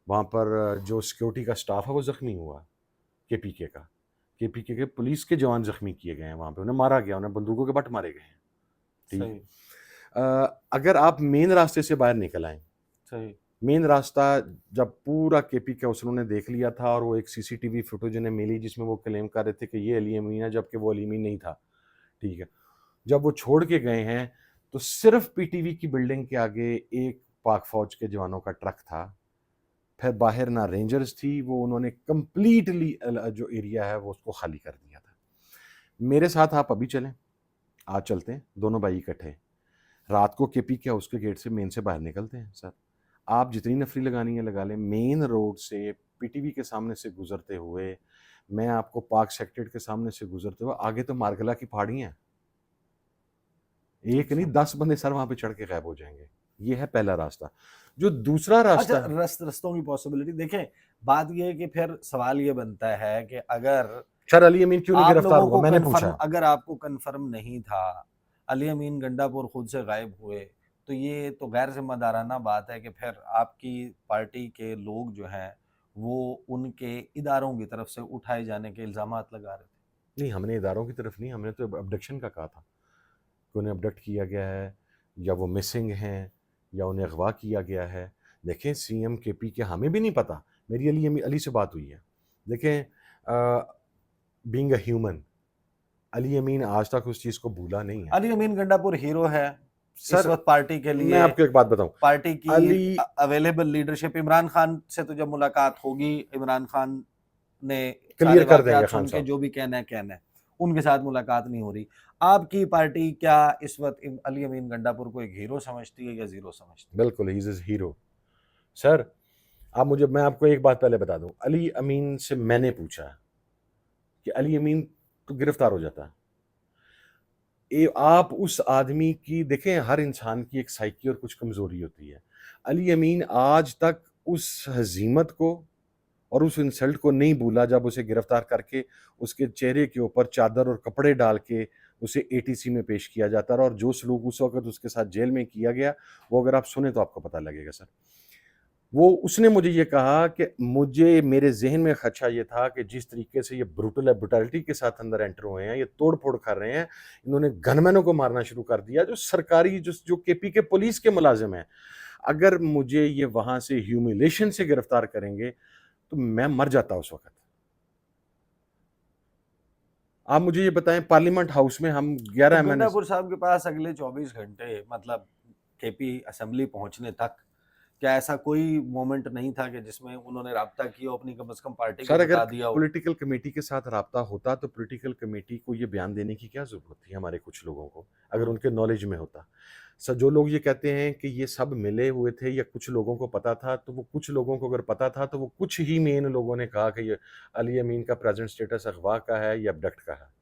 وہاں پر، جو سیکیورٹی کا سٹاف ہے وہ زخمی ہوا، کے پی کے کے پولیس کے جوان زخمی کیے گئے ہیں وہاں پہ، انہیں مارا گیا، انہیں بندوقوں کے بٹ مارے گئے ہیں، ٹھیک۔ اگر آپ مین راستے سے باہر نکل آئیں، صحیح۔ مین راستہ جب پورا کے پی کے انہوں نے دیکھ لیا تھا، اور وہ ایک سی سی ٹی وی فوٹو جنہیں ملی جس میں وہ کلیم کر رہے تھے کہ یہ علی امین ہے، جبکہ وہ علی امین نہیں تھا، ٹھیک ہے۔ جب وہ چھوڑ کے گئے ہیں تو صرف پی ٹی وی کی بلڈنگ کے آگے ایک پاک فوج کے جوانوں کا ٹرک تھا، پھر باہر نہ رینجرز تھی، وہ انہوں نے کمپلیٹلی جو ایریا ہے وہ اس کو خالی کر دیا تھا۔ میرے ساتھ آپ ابھی چلیں، آج چلتے ہیں دونوں بھائی اکٹھے، رات کو کے پی کے ہاؤس کے گیٹ سے مین سے باہر نکلتے ہیں سر، آپ جتنی نفری لگانی ہے لگا لیں، مین روڈ سے پی ٹی وی کے سامنے سے گزرتے ہوئے، میں آپ کو پارک سیکٹریٹ کے سامنے سے گزرتے ہوئے، آگے تو مارگلا کی پہاڑی ہیں، ایک نہیں 10 بندے سر وہاں پہ چڑھ کے غائب ہو جائیں گے۔ یہ ہے پہلا راستہ۔ جو دوسرا راستہ، اچھا رستوں کی پاسبلٹی دیکھیں، بات یہ ہے کہ پھر سوال یہ بنتا ہے کہ اگر سر علی امین کیوں نہیں آپ گرفتار لوگوں ہوا، کو میں نے کنفرم، پوچھا، اگر آپ کو کنفرم نہیں تھا علی امین گنڈاپور خود سے غائب ہوئے، تو یہ تو غیر ذمہ دارانہ بات ہے کہ پھر آپ کی پارٹی کے لوگ جو ہیں وہ ان کے اداروں کی طرف سے اٹھائے جانے کے الزامات لگا رہے تھے۔ نہیں ہم نے اداروں کی طرف نہیں، ہم نے تو ابڈکشن کا کہا تھا کہ انہیں ابڈکٹ کیا گیا ہے، یا وہ مسنگ ہیں، یا انہیں اغوا کیا گیا ہے۔ دیکھیں سی ایم کے پی کے ہمیں بھی نہیں پتہ، میری علی سے بات ہوئی ہے، دیکھیں بینگ اے ہیومن، علی امین آج تک اس چیز کو بھولا نہیں ہے۔ علی امین گنڈاپور ہیرو ہے اس سر وقت پارٹی کے میں لیے، آپ کو ایک بات بتاؤں، پارٹی کی علی اویلیبل لیڈرشپ، عمران خان سے تو جب ملاقات ہوگی، عمران خان نے کلیئر سارے کر دیں گے واقعات خان سن کے صاحب، جو بھی کہنا ہے، ان کے ساتھ ملاقات نہیں ہو رہی۔ آپ کی پارٹی کیا اس وقت علی امین گنڈاپور کو ایک ہیرو سمجھتی ہے یا زیرو سمجھتی ہے؟ بالکل ہی از اے ہیرو۔ سر میں آپ کو ایک بات پہلے بتا دوں، علی امین سے میں نے پوچھا کہ علی امین تو گرفتار ہو جاتا ہے، آپ اس آدمی کی دیکھیں، ہر انسان کی ایک سائیکی اور کچھ کمزوری ہوتی ہے، علی امین آج تک اس ہزیمت کو اور اس انسلٹ کو نہیں بھولا جب اسے گرفتار کر کے اس کے چہرے کے اوپر چادر اور کپڑے ڈال کے اسے اے ٹی سی میں پیش کیا جاتا رہا، اور جو سلوک اس وقت اس کے ساتھ جیل میں کیا گیا وہ اگر آپ سنیں تو آپ کو پتہ لگے گا۔ سر اس نے مجھے یہ کہا کہ میرے ذہن میں خدشہ یہ تھا کہ جس طریقے سے یہ بروٹیلٹی کے ساتھ اندر انٹر ہوئے ہیں، یہ توڑ پھوڑ کر رہے ہیں، انہوں نے گن مینوں کو مارنا شروع کر دیا، جو سرکاری جو کے پی کے پولیس کے ملازم ہیں، اگر مجھے یہ وہاں سے ہیوملیشن سے گرفتار کریں گے تو میں مر جاتا اس وقت۔ آپ مجھے یہ بتائیں، پارلیمنٹ ہاؤس میں ہم 11 تو ایم این گنڈاپور صاحب کے پاس اگلے 24 گھنٹے، مطلب کے پی اسمبلی پہنچنے تک کیا ایسا کوئی مومنٹ نہیں تھا کہ جس میں انہوں نے رابطہ کیا اپنی کم از کم پارٹی کو سر اگر بتا دیا ہو؟ پولیٹیکل کمیٹی کے ساتھ رابطہ ہوتا تو پولیٹیکل کمیٹی کو یہ بیان دینے کی کیا ضرورت تھی ہمارے کچھ لوگوں کو، اگر ان کے نالج میں ہوتا. سر جو لوگ یہ کہتے ہیں کہ یہ سب ملے ہوئے تھے یا کچھ لوگوں کو پتا تھا، تو وہ کچھ لوگوں کو اگر پتا تھا تو وہ کچھ ہی مین لوگوں نے کہا کہ یہ علی امین کا پریزنٹ سٹیٹس اغوا کا ہے یا ابڈکٹ کا ہے.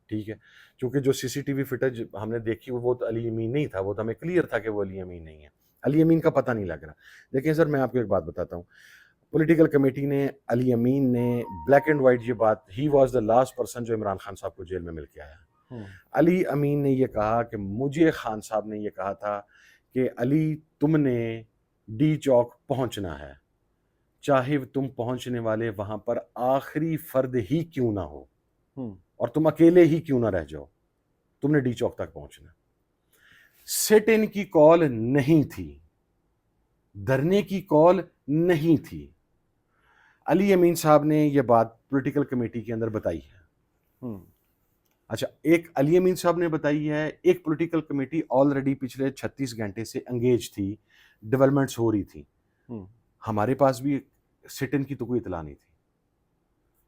ٹھیک ہے، کیونکہ جو سی سی ٹی وی فوٹیج ہم نے دیکھی وہ تو علی امین نہیں تھا، وہ تو ہمیں کلیئر تھا کہ وہ علی امین نہیں ہے. علی امین کا پتہ نہیں لگ رہا. دیکھیں سر میں آپ کو ایک بات بتاتا ہوں، پولیٹیکل کمیٹی نے علی امین نے بلیک اینڈ وائٹ یہ بات، he was the last person جو عمران خان صاحب کو جیل میں مل کے آیا. علی امین نے یہ کہا کہ مجھے خان صاحب نے یہ کہا تھا کہ علی تم نے ڈی چوک پہنچنا ہے، چاہے تم پہنچنے والے وہاں پر آخری فرد ہی کیوں نہ ہو اور تم اکیلے ہی کیوں نہ رہ جاؤ، تم نے ڈی چوک تک پہنچنا. سٹ ان کی کال نہیں تھی، دھرنے کی کال نہیں تھی. علی امین صاحب نے یہ بات پولیٹیکل کمیٹی کے اندر بتائی ہے. اچھا، ایک علی امین صاحب نے بتائی ہے، ایک پولیٹیکل کمیٹی آلریڈی پچھلے 36 گھنٹے سے انگیج تھی، ڈیولپمنٹس ہو رہی تھی. ہمارے پاس بھی سٹ ان کی تو کوئی اطلاع نہیں تھی.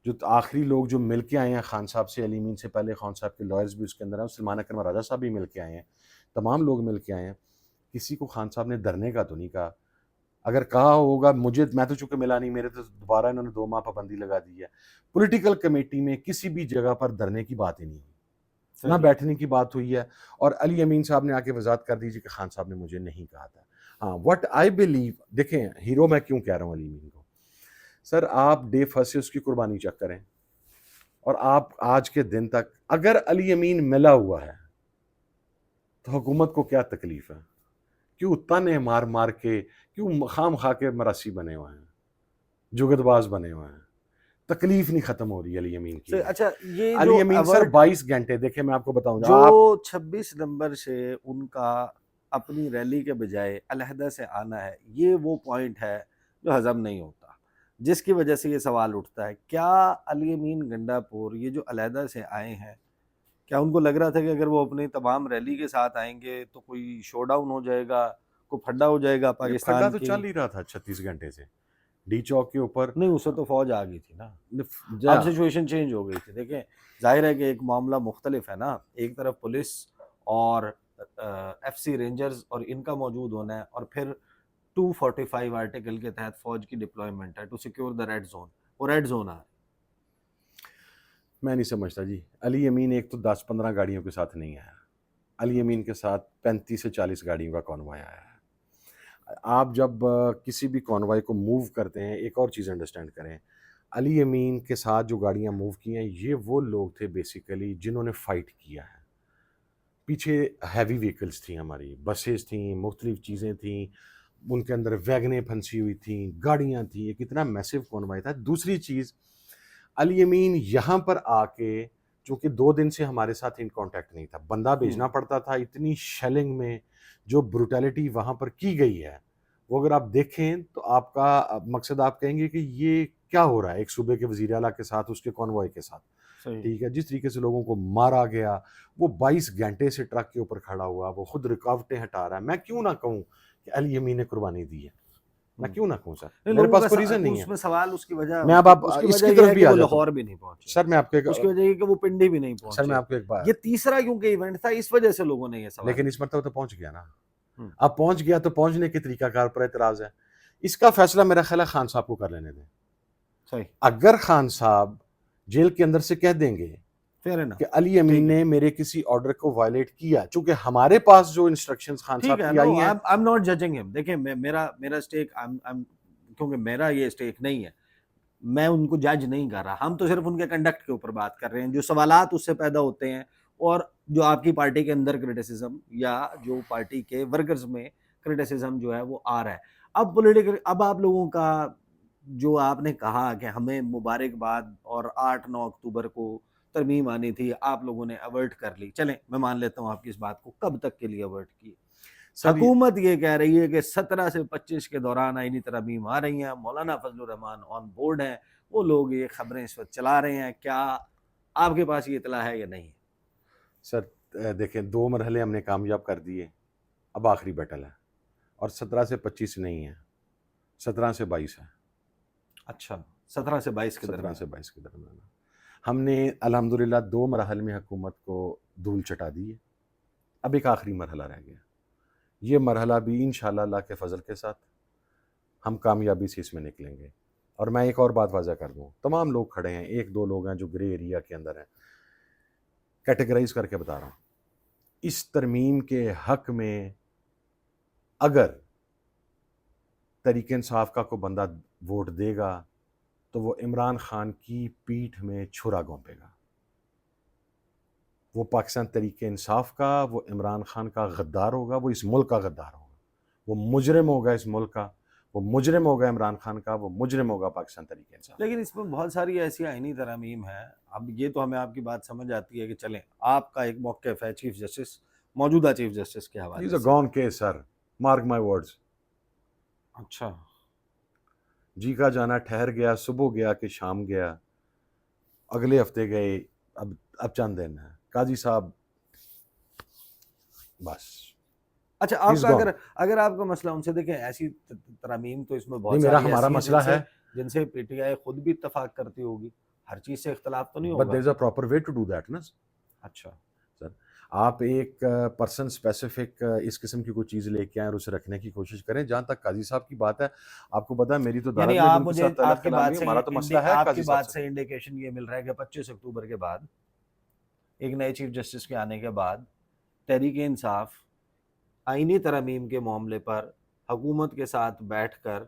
جو آخری لوگ جو مل کے آئے ہیں خان صاحب سے، علی امین سے پہلے خان صاحب کے لائرز بھی اس کے اندر ہیں، سلمان اکرم راجہ صاحب بھی مل کے آئے ہیں، تمام لوگ مل کے آئے ہیں. کسی کو خان صاحب نے دھرنے کا تو نہیں کہا. اگر کہا ہوگا میں تو چونکہ ملا نہیں، میرے تو دوبارہ انہوں نے 2 ماہ پابندی لگا دی ہے. پولیٹیکل کمیٹی میں کسی بھی جگہ پر دھرنے کی بات ہی نہیں ہوئی، نہ بیٹھنے کی بات ہوئی ہے. اور علی امین صاحب نے آ کے وضاحت کر دیجیے کہ خان صاحب نے مجھے نہیں کہا تھا. ہاں، وٹ آئی بلیو، دیکھیں ہیرو میں کیوں کہہ رہا ہوں علی امین کو. سر آپ ڈے فرسٹ سے اس کی قربانی چیک کریں، اور آپ آج کے دن تک اگر علی امین ملا ہوا ہے تو حکومت کو کیا تکلیف ہے؟ کیوں تانے مار مار کے، کیوں خام خواہ کے مراسی بنے ہوئے ہیں، جگت باز بنے ہوئے ہیں؟ تکلیف نہیں ختم ہو رہی علی امین کی. اچھا، یہ علی امین سر 22 گھنٹے، دیکھیں میں آپ کو بتاؤں جو آپ 26 نمبر سے ان کا اپنی ریلی کے بجائے علیحدہ سے آنا ہے، یہ وہ پوائنٹ ہے جو ہضم نہیں ہوتا، جس کی وجہ سے یہ سوال اٹھتا ہے. کیا علی امین گنڈا پور یہ جو علیحدہ سے آئے ہیں، کیا ان کو لگ رہا تھا کہ اگر وہ اپنی تمام ریلی کے ساتھ آئیں گے تو کوئی شو ڈاؤن ہو جائے گا، کوئی پھڈا ہو جائے گا پھڈا پاکستان تو کی؟ چل ہی رہا تھا 36 گھنٹے سے ڈی چوک کے اوپر. نہیں، اس سے تو فوج آ گئی تھی نا، اب سچویشن چینج ہو گئی تھی. دیکھیں ظاہر ہے کہ ایک معاملہ مختلف ہے نا، ایک طرف پولیس اور ایف سی رینجرز اور ان کا موجود ہونا ہے، اور پھر 245 آرٹیکل کے تحت فوج کی ڈپلائمنٹ ہے to secure the red zone. وہ ریڈ زون ہے. میں نہیں سمجھتا جی. علی امین ایک تو 10-15 گاڑیوں کے ساتھ نہیں آیا، علی امین کے ساتھ 35 سے 40 گاڑیوں کا کانوائے آیا ہے. آپ جب کسی بھی کانوائے کو موو کرتے ہیں، ایک اور چیز انڈرسٹینڈ کریں، علی امین کے ساتھ جو گاڑیاں موو کی ہیں یہ وہ لوگ تھے بیسیکلی جنہوں نے فائٹ کیا ہے. پیچھے ہیوی وہیکلز تھیں، ہماری بسیز تھیں، مختلف چیزیں تھیں، ان کے اندر ویگنیں پھنسی ہوئی تھیں، گاڑیاں تھیں، ایک اتنا میسو کانوائے تھا. دوسری چیز، علی امین یہاں پر آ کے چونکہ 2 دن سے ہمارے ساتھ ان کانٹیکٹ نہیں تھا، بندہ بھیجنا پڑتا تھا. اتنی شیلنگ میں جو بروٹیلٹی وہاں پر کی گئی ہے وہ اگر آپ دیکھیں تو آپ کا مقصد آپ کہیں گے کہ یہ کیا ہو رہا ہے ایک صوبے کے وزیر اعلیٰ کے ساتھ، اس کے کانوائے کے ساتھ. ٹھیک ہے، جس طریقے سے لوگوں کو مارا گیا، وہ 22 گھنٹے سے ٹرک کے اوپر کھڑا ہوا، وہ خود رکاوٹیں ہٹا رہا ہے. میں کیوں نہ کہوں کہ علی امین نے قربانی دی ہے، میں کیوں نہ کہوں سر، میرے پاس کوئی ریزن نہیں ہے. اس میں سوال اس کی وجہ، میں اب آپ اس کی اس وجہ کی یہ طرف ہے بھی کہ آ وہ جاتا ہوں. لاہور بھی نہیں پہنچے. سر میں آپ کو ایک، اس کی وجہ یہ کہ وہ پنڈی بھی نہیں سر پہنچے. میں آپ کو ایک بات، یہ تیسرا کیونکہ ایونٹ تھا، اس وجہ سے لوگوں نے یہ سوال. لیکن اس مرتبہ تو پہنچ گیا نا. اب پہنچ گیا تو پہنچنے کے طریقہ کار پر اعتراض ہے. اس کا فیصلہ میرا خیال ہے خان صاحب کو کر لینے دیں. صحیح. اگر خان صاحب جیل کے اندر سے کہہ دیں گے کہ علی امین نے میرے کسی آرڈر کو وائلیٹ کیا، چونکہ ہمارے پاس جو انسٹرکشنز خان صاحب کی آئی ہیں. I'm not judging him. دیکھیں میرا سٹیک، کیونکہ میرا یہ سٹیک نہیں ہے، میں ان کو جج نہیں کر رہا. ہم تو صرف ان کے کنڈکٹ کے اوپر بات کر رہے ہیں، جو سوالات اس سے پیدا ہوتے ہیں، اور جو آپ کی پارٹی کے اندر کرٹیسزم یا جو پارٹی کے ورکرز میں کرٹیسزم جو ہے وہ آ رہا ہے. اب پولیٹیکل، اب آپ لوگوں کا جو آپ نے کہا کہ ہمیں مبارکباد اور 8-9 اکتوبر کو ترمیم آنی تھی، آپ لوگوں نے اوائڈ کر لی. چلیں میں مان لیتا ہوں آپ کی اس بات کو، کب تک کے لیے اوائڈ کی؟ حکومت یہ کہہ رہی ہے کہ 17 سے 25 کے دوران آئینی ترامیم آ رہی ہیں، مولانا فضل الرحمان آن بورڈ ہیں، وہ لوگ یہ خبریں اس وقت چلا رہے ہیں. کیا آپ کے پاس یہ اطلاع ہے یا نہیں؟ سر دیکھیں 2 مرحلے ہم نے کامیاب کر دیے، اب آخری بیٹل ہے، اور 17 سے 25 نہیں ہے، 17 سے 22 ہے. اچھا 17 سے 22 کے 17 درمیان. سے 22 کے درمیان ہم نے الحمدللہ 2 مراحل میں حکومت کو دھول چٹا دی ہے. اب ایک آخری مرحلہ رہ گیا. یہ مرحلہ بھی انشاءاللہ اللہ کے فضل کے ساتھ ہم کامیابی سے اس میں نکلیں گے. اور میں ایک اور بات واضح کر دوں, تمام لوگ کھڑے ہیں, 1-2 لوگ ہیں جو گرے ایریا کے اندر ہیں, کیٹیگرائز کر کے بتا رہا ہوں. اس ترمیم کے حق میں اگر تحریک انصاف کا کوئی بندہ ووٹ دے گا تو وہ عمران خان کی پیٹھ میں چھرا گھونپے گا. وہ پاکستان تحریک انصاف کا, وہ عمران خان کا غدار ہوگا, وہ اس ملک کا غدار ہوگا, وہ مجرم ہوگا اس ملک کا, وہ مجرم ہوگا عمران خان کا, وہ مجرم ہوگا پاکستان تحریک انصاف. لیکن اس میں بہت ساری ایسی آئینی ترامیم ہیں. اب یہ تو ہمیں آپ کی بات سمجھ آتی ہے کہ چلیں آپ کا ایک موقف ہے چیف جسٹس, موجودہ چیف جسٹس کے حوالے He's a سے. gone case, sir. Mark my words. اچھا جی کا جانا ٹھہر گیا, صبح گیا کہ شام گیا, اگلے ہفتے گئے, اب چند دن ہے. قاضی صاحب بس. اچھا آپ He's کا gone. اگر آپ کا مسئلہ ان سے دیکھیں, ایسی ترامیم تو اس میں نہیں, بہت میرا ساری ہمارا ایسی ہیں مسئلہ ہے. جن سے پی ٹی آئی خود بھی اتفاق کرتی ہوگی, ہر چیز سے اختلاف تو نہیں But ہوگا. there's a proper way to do that, نا. اچھا سر آپ ایک پرسن اسپیسیفک اس قسم کی کوئی چیز لے کے آئیں اور اسے رکھنے کی کوشش کریں. جہاں تک قاضی صاحب کی بات ہے, آپ کو پتا ہے میری تو یعنی دارالعلوم آپ کے مجھے ساتھ تعلق آپ کی کلامی بات ہے, سے ہمارا تو مسئلہ ہے آپ کی قاضی صاحب بات سے. سے انڈیکیشن یہ مل رہا ہے کہ 25 اکتوبر کے بعد, ایک نئے چیف جسٹس کے آنے کے بعد, تحریک انصاف آئینی ترامیم کے معاملے پر حکومت کے ساتھ بیٹھ کر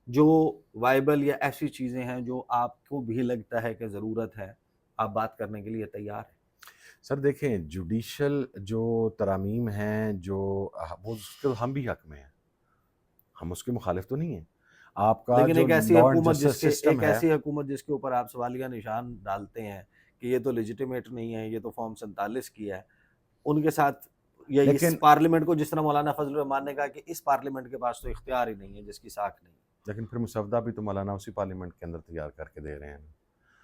جو وائبل یا ایسی چیزیں ہیں جو آپ کو بھی لگتا ہے کہ ضرورت ہے, آپ بات کرنے کے لیے تیار ہیں. سر دیکھیں, جوڈیشل جو ترامیم ہیں جو وہ اس کے ہم بھی حق میں ہیں, ہم اس کے مخالف تو نہیں ہیں. آپ کا لیکن جو ایک ایسی لا اینڈ حکومت جسٹس سسٹم ہے, جس کے اوپر آپ سوالیہ نشان ڈالتے ہیں کہ یہ تو لیجیٹیمیٹ نہیں ہے, یہ تو فارم 47 کی ہے, ان کے ساتھ یا اس لیکن پارلیمنٹ کو, جس طرح مولانا فضل الرحمان نے کہا کہ اس پارلیمنٹ کے پاس تو اختیار ہی نہیں ہے جس کی ساکھ نہیں. لیکن پھر مسودہ بھی تو مولانا اسی پارلیمنٹ کے اندر تیار کر کے دے رہے ہیں.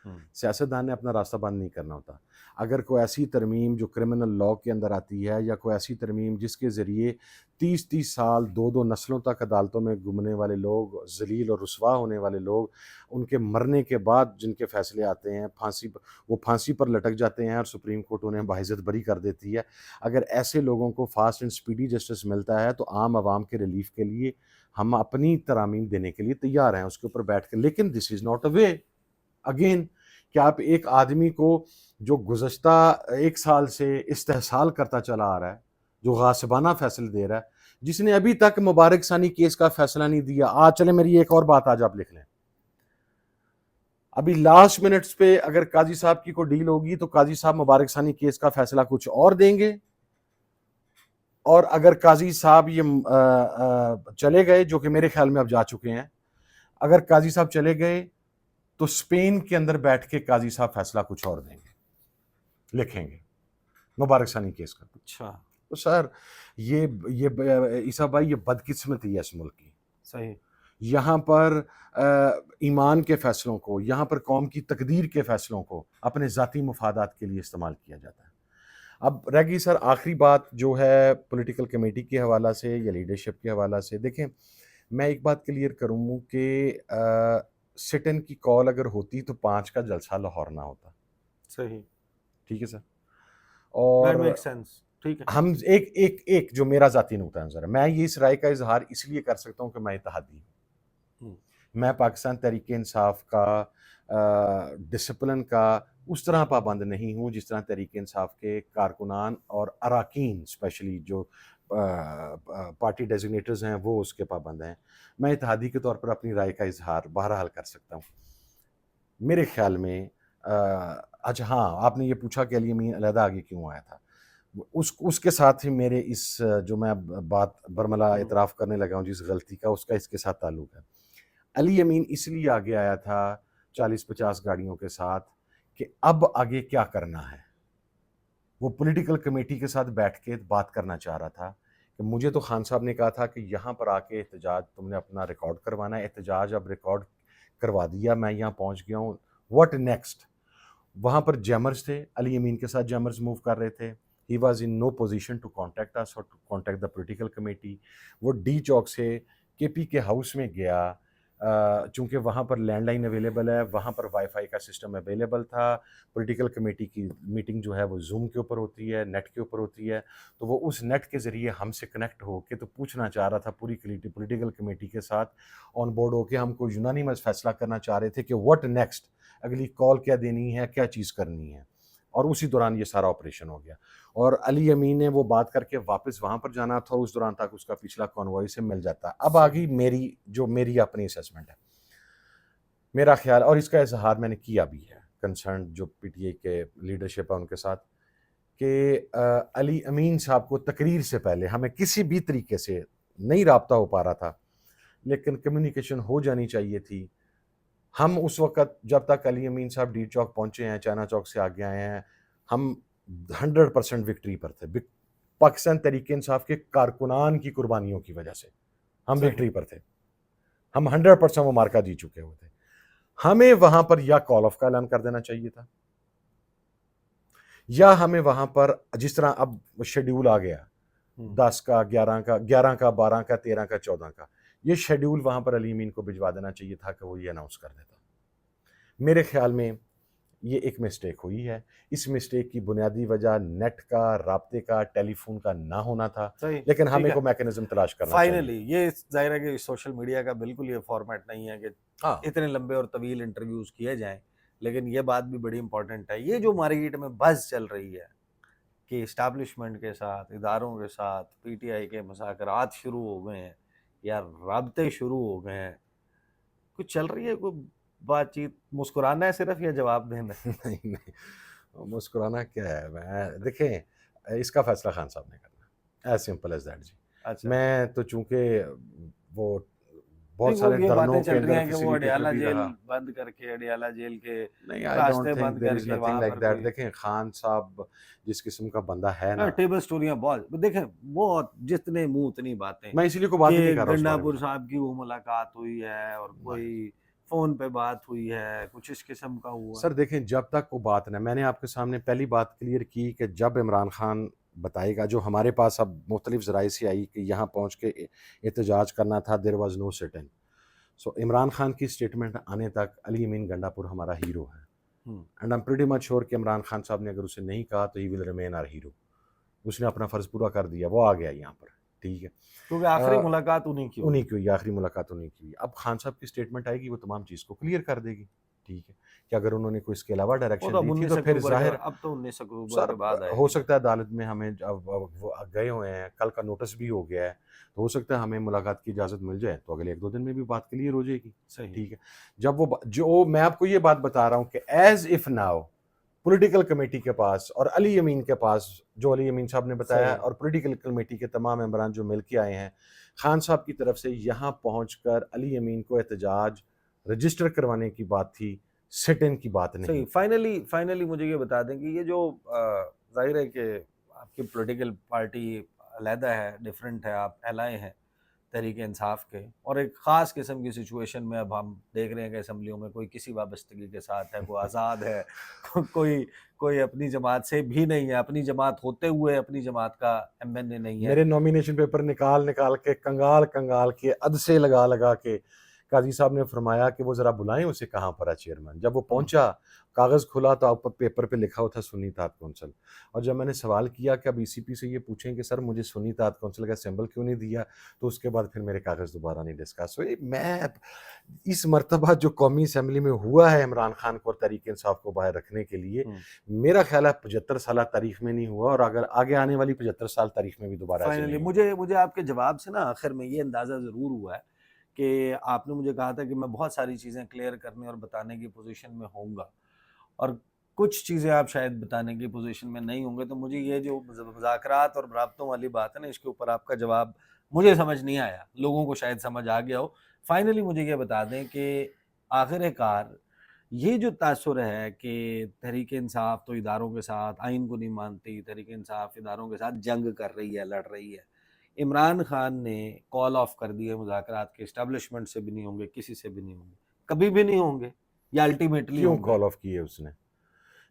ہوں. سیاستدان نے اپنا راستہ بند نہیں کرنا ہوتا. اگر کوئی ایسی ترمیم جو کرمنل لاء کے اندر آتی ہے, یا کوئی ایسی ترمیم جس کے ذریعے 30 سال 2 نسلوں تک عدالتوں میں گھومنے والے لوگ, ذلیل اور رسوا ہونے والے لوگ, ان کے مرنے کے بعد جن کے فیصلے آتے ہیں, وہ پھانسی پر لٹک جاتے ہیں اور سپریم کورٹ انہیں باعزت بری کر دیتی ہے. اگر ایسے لوگوں کو فاسٹ اینڈ سپیڈی جسٹس ملتا ہے تو عام عوام کے ریلیف کے لیے ہم اپنی ترامیم دینے کے لیے تیار ہیں اس کے اوپر بیٹھ کے. لیکن دس از ناٹ اے وے اگین کہ آپ ایک آدمی کو جو گزشتہ 1 سال سے استحصال کرتا چلا آ رہا ہے, جو غاصبانہ فیصلے دے رہا ہے, جس نے ابھی تک مبارک ثانی کیس کا فیصلہ نہیں دیا. آج چلے میری ایک اور بات آج آپ لکھ لیں, ابھی لاسٹ منٹس پہ اگر قاضی صاحب کی کوئی ڈیل ہوگی تو قاضی صاحب مبارک ثانی کیس کا فیصلہ کچھ اور دیں گے, اور اگر قاضی صاحب یہ چلے گئے, جو کہ میرے خیال میں اب جا چکے ہیں, اگر قاضی صاحب چلے گئے تو اسپین کے اندر بیٹھ کے قاضی صاحب فیصلہ کچھ اور دیں گے, لکھیں گے مبارک ثانی کیس کا. اچھا تو سر یہ عیسیٰ بھائی, یہ بدقسمتی ہے اس ملک کی. صحیح. یہاں پر ایمان کے فیصلوں کو, یہاں پر قوم کی تقدیر کے فیصلوں کو اپنے ذاتی مفادات کے لیے استعمال کیا جاتا ہے. اب رہ گئی سر آخری بات جو ہے پولیٹیکل کمیٹی کے حوالہ سے یا لیڈرشپ کے حوالہ سے. دیکھیں میں ایک بات کلیئر کروں کہ سٹ ان کی کال اگر ہوتی تو 5 کا جلسہ لاہور نہ ہوتا. صحیح. ٹھیک ہے سر. اور میک سینس. ٹھیک ہے. ہم ایک جو میرا ذاتی نقطہ نظر ہے, میں یہ اس رائے کا اظہار اس لیے کر سکتا ہوں کہ میں اتحادی ہوں. میں پاکستان تحریک انصاف کا ڈسپلن کا اس طرح پابند نہیں ہوں جس طرح تحریک انصاف کے کارکنان اور اراکین اسپیشلی جو پارٹی ڈیزگنیٹرز ہیں وہ اس کے پابند ہیں. میں اتحادی کے طور پر اپنی رائے کا اظہار بہرحال کر سکتا ہوں. میرے خیال میں اچھا ہاں, آپ نے یہ پوچھا کہ علی امین علیحدہ آگے کیوں آیا تھا, اس کے ساتھ ہی میرے اس جو میں بات برملا اعتراف کرنے لگا ہوں جس غلطی کا, اس کا اس کے ساتھ تعلق ہے. علی امین اس لیے آگے آیا تھا 40-50 گاڑیوں کے ساتھ کہ اب آگے کیا کرنا ہے. وہ پولیٹیکل کمیٹی کے ساتھ بیٹھ کے بات کرنا چاہ رہا تھا کہ مجھے تو خان صاحب نے کہا تھا کہ یہاں پر آ کے احتجاج تم نے اپنا ریکارڈ کروانا ہے, احتجاج اب ریکارڈ کروا دیا, میں یہاں پہنچ گیا ہوں, واٹ نیکسٹ. وہاں پر جیمرز تھے, علی امین کے ساتھ جیمرز موو کر رہے تھے. He was in no position to contact us or to contact the political committee. وہ ڈی چوک سے کے پی کے ہاؤس میں گیا, چونکہ وہاں پر لینڈ لائن اویلیبل ہے، وہاں پر وائی فائی کا سسٹم اویلیبل تھا، پولیٹیکل کمیٹی کی میٹنگ جو ہے وہ زوم کے اوپر ہوتی ہے، نیٹ کے اوپر ہوتی ہے، تو وہ اس نیٹ کے ذریعے ہم سے کنیکٹ ہو کے تو پوچھنا چاہ رہا تھا پوری پولیٹیکل کمیٹی کے ساتھ آن بورڈ ہو کے ہم کو یونانیمس فیصلہ کرنا چاہ رہے تھے کہ واٹ نیکسٹ، اگلی کال کیا دینی ہے، کیا چیز کرنی ہے، اور اسی دوران یہ سارا آپریشن ہو گیا، اور علی امین نے وہ بات کر کے واپس وہاں پر جانا تھا، اس دوران تک اس کا پچھلا کانوائے سے مل جاتا۔ اب آگئی میری اپنی اسیسمنٹ ہے، میرا خیال، اور اس کا اظہار میں نے کیا بھی ہے کنسرن جو پی ٹی اے کے لیڈرشپ ہے ان کے ساتھ، کہ علی امین صاحب کو تقریر سے پہلے ہمیں کسی بھی طریقے سے نہیں رابطہ ہو پا رہا تھا، لیکن کمیونیکیشن ہو جانی چاہیے تھی۔ ہم اس وقت جب تک علی امین صاحب ڈی چوک پہنچے ہیں، چائنا چوک سے آگے آئے ہیں، ہم 100% وکٹری پر تھے، پاکستان تحریک انصاف کے کارکنان کی قربانیوں کی وجہ سے ہم وکٹری پر تھے، ہم 100% وہ مارکا جی چکے ہوئے تھے۔ ہمیں وہاں پر یا کال آف کا اعلان کر دینا چاہیے تھا، یا ہمیں وہاں پر جس طرح اب شیڈیول آ گیا 10 کا 11 کا 11 کا 12 کا 13 کا 14 کا، یہ شیڈیول وہاں پر علی امین کو بھجوا دینا چاہیے تھا کہ وہ یہ اناؤنس کر دیتا۔ میرے خیال میں یہ ایک مسٹیک ہوئی ہے، اس مسٹیک کی بنیادی وجہ نیٹ کا، رابطے کا، ٹیلی فون کا نہ ہونا تھا، لیکن ہمیں کو میکنزم تلاش کرنا چاہیے۔ فائنلی یہ ظاہر ہے کہ سوشل میڈیا کا بالکل یہ فارمیٹ نہیں ہے کہ اتنے لمبے اور طویل انٹرویوز کیے جائیں، لیکن یہ بات بھی بڑی امپورٹنٹ ہے، یہ جو مارکیٹ میں بز چل رہی ہے کہ اسٹیبلشمنٹ کے ساتھ، اداروں کے ساتھ پی ٹی آئی کے مذاکرات شروع ہو گئے ہیں یا رابطے شروع ہو گئے ہیں، کچھ چل رہی ہے کوئی بات چیت، مسکرانا ہے صرف یا جواب دینا ہے؟ نہیں مسکرانا کیا ہے، میں دیکھیں اس کا فیصلہ خان صاحب نے کرنا، ایز سمپل ایز دیٹ جی۔ اچھا، میں تو چونکہ وہ بہت نہیں، سارے وہ یہ دھرنوں باتیں کے چل رہی اندر ہیں کہ وہ فیسیلیٹیٹر اڈیالہ بھی جیل رہا، بند کر کے، اڈیالہ جیل کے نہیں آئی ڈونٹ راستے تھنک بند دیر کر از کے نتھنگ وہاں لائک پر دیٹ۔ کوئی دیکھیں خان صاحب جس قسم کا بندہ ہے نا، ٹیبل سٹوریاں بہت دیکھیں، بہت جتنے منہ اتنی باتیں میں اسی لیے کوئی بات ہی نہیں کہ کر رہا اس گنڈا بارے پور میں۔ صاحب کی وہ ملاقات ہوئی ہے اور کوئی فون پہ بات ہوئی ہے، کچھ اس قسم کا ہوا سر دیکھیں جب تک وہ بات نہ، میں نے آپ کے سامنے پہلی بات کلیئر کی کہ جب عمران خان بتائے گا، جو ہمارے پاس اب مختلف ذرائع سے آئی کہ یہاں پہنچ کے احتجاج کرنا تھا، دیر واز نو سٹ ان، سو عمران خان کی اسٹیٹمنٹ آنے تک علی امین گنڈا پور ہمارا ہیرو ہے، and I am pretty much sure کہ عمران خان صاحب نے اگر اسے نہیں کہا تو ہی ول ریمین آر ہیرو، اس نے اپنا فرض پورا کر دیا، وہ آ گیا یہاں پر، ٹھیک ہے، کیونکہ آخری ملاقات انہیں کی انہیں کی ہوئی، آخری ملاقات انہیں کی ہوئی۔ اب خان صاحب کی اسٹیٹمنٹ آئے گی، وہ تمام چیز کو کلیئر کر دے گی، ٹھیک ہے، کہ اگر انہوں نے کوئی اس کے علاوہ وہ ڈائریکشن تو اب دی تھی 19 تو پھر اکتوبر ظاہر، اب تو 19 اکتوبر سر کے بعد آئے ہو گی۔ سکتا ہے عدالت میں ہمیں وہ گئے ہوئے ہیں، کل کا نوٹس بھی ہو گیا ہے، تو ہو سکتا ہے ہمیں ملاقات کی اجازت مل جائے تو اگلے 1-2 دن میں بھی بات کلیئر ہو جائے گی، صحیح، ٹھیک ہے۔ جب وہ جو میں آپ کو یہ بات بتا رہا ہوں کہ as if now political committee کے پاس اور علی امین کے پاس، جو علی امین صاحب نے بتایا صحیح، اور پولیٹیکل کمیٹی کے تمام ممبران جو مل کے آئے ہیں، خان صاحب کی طرف سے یہاں پہنچ کر علی امین کو احتجاج رجسٹر کروانے کی بات تھی، سٹ ان کی بات نہیں صحیح۔ تھی۔ فائنلی مجھے یہ بتا دیں کہ یہ جو ظاہر ہے کہ آپ کی پولیٹیکل پارٹی علیحدہ ہے، ڈیفرنٹ ہے، آپ الائے ہیں تحریک انصاف کے، اور ایک خاص قسم کی سچویشن میں اب ہم دیکھ رہے ہیں کہ اسمبلیوں میں کوئی کسی وابستگی کے ساتھ ہے، کوئی آزاد ہے، کوئی اپنی جماعت سے بھی نہیں ہے، اپنی جماعت ہوتے ہوئے اپنی جماعت کا ایم این اے نہیں ہے۔ میرے نومینیشن پیپر نکال کے کنگال کے عدسے لگا کے قاضی صاحب نے فرمایا کہ وہ ذرا بلائیں اسے کہاں پر ہے چیئرمین۔ جب وہ پہنچا، کاغذ کھلا تو آپ پیپر پہ لکھا ہوا تھا سنی اتحاد کونسل، اور جب میں نے سوال کیا کہ اب ای سی پی سے یہ پوچھیں کہ سر مجھے سنی اتحاد کونسل کا سمبل کیوں نہیں دیا، تو اس کے بعد پھر میرے کاغذ دوبارہ نہیں ڈسکس ہوئے۔ میں اس مرتبہ جو قومی اسمبلی میں ہوا ہے عمران خان کو اور تحریک انصاف کو باہر رکھنے کے لیے، میرا خیال ہے 75 سالہ تاریخ میں نہیں ہوا، اور اگر آگے آنے والی 75 سال تاریخ میں بھی دوبارہ ایسے فائنلی نہیں ہوگا۔ مجھے آپ کے جواب سے نا آخر میں یہ اندازہ ضرور ہوا ہے کہ آپ نے مجھے کہا تھا کہ میں بہت ساری چیزیں کلیئر کرنے اور بتانے کی پوزیشن میں ہوں گا، اور کچھ چیزیں آپ شاید بتانے کی پوزیشن میں نہیں ہوں گے، تو مجھے یہ جو مذاکرات اور رابطوں والی بات ہے نا، اس کے اوپر آپ کا جواب مجھے سمجھ نہیں آیا، لوگوں کو شاید سمجھ آ گیا ہو۔ فائنلی مجھے یہ بتا دیں کہ آخر کار یہ جو تاثر ہے کہ تحریک انصاف تو اداروں کے ساتھ آئین کو نہیں مانتی، تحریک انصاف اداروں کے ساتھ جنگ کر رہی ہے، لڑ رہی ہے، عمران خان نے کال آف کر دیے مذاکرات کے، اسٹیبلشمنٹ سے بھی نہیں ہوں گے، کسی سے بھی نہیں ہوں گے، کبھی بھی نہیں ہوں گے، یا الٹیمیٹلی کیوں ہوں گے؟ کال آف کیے اس نے؟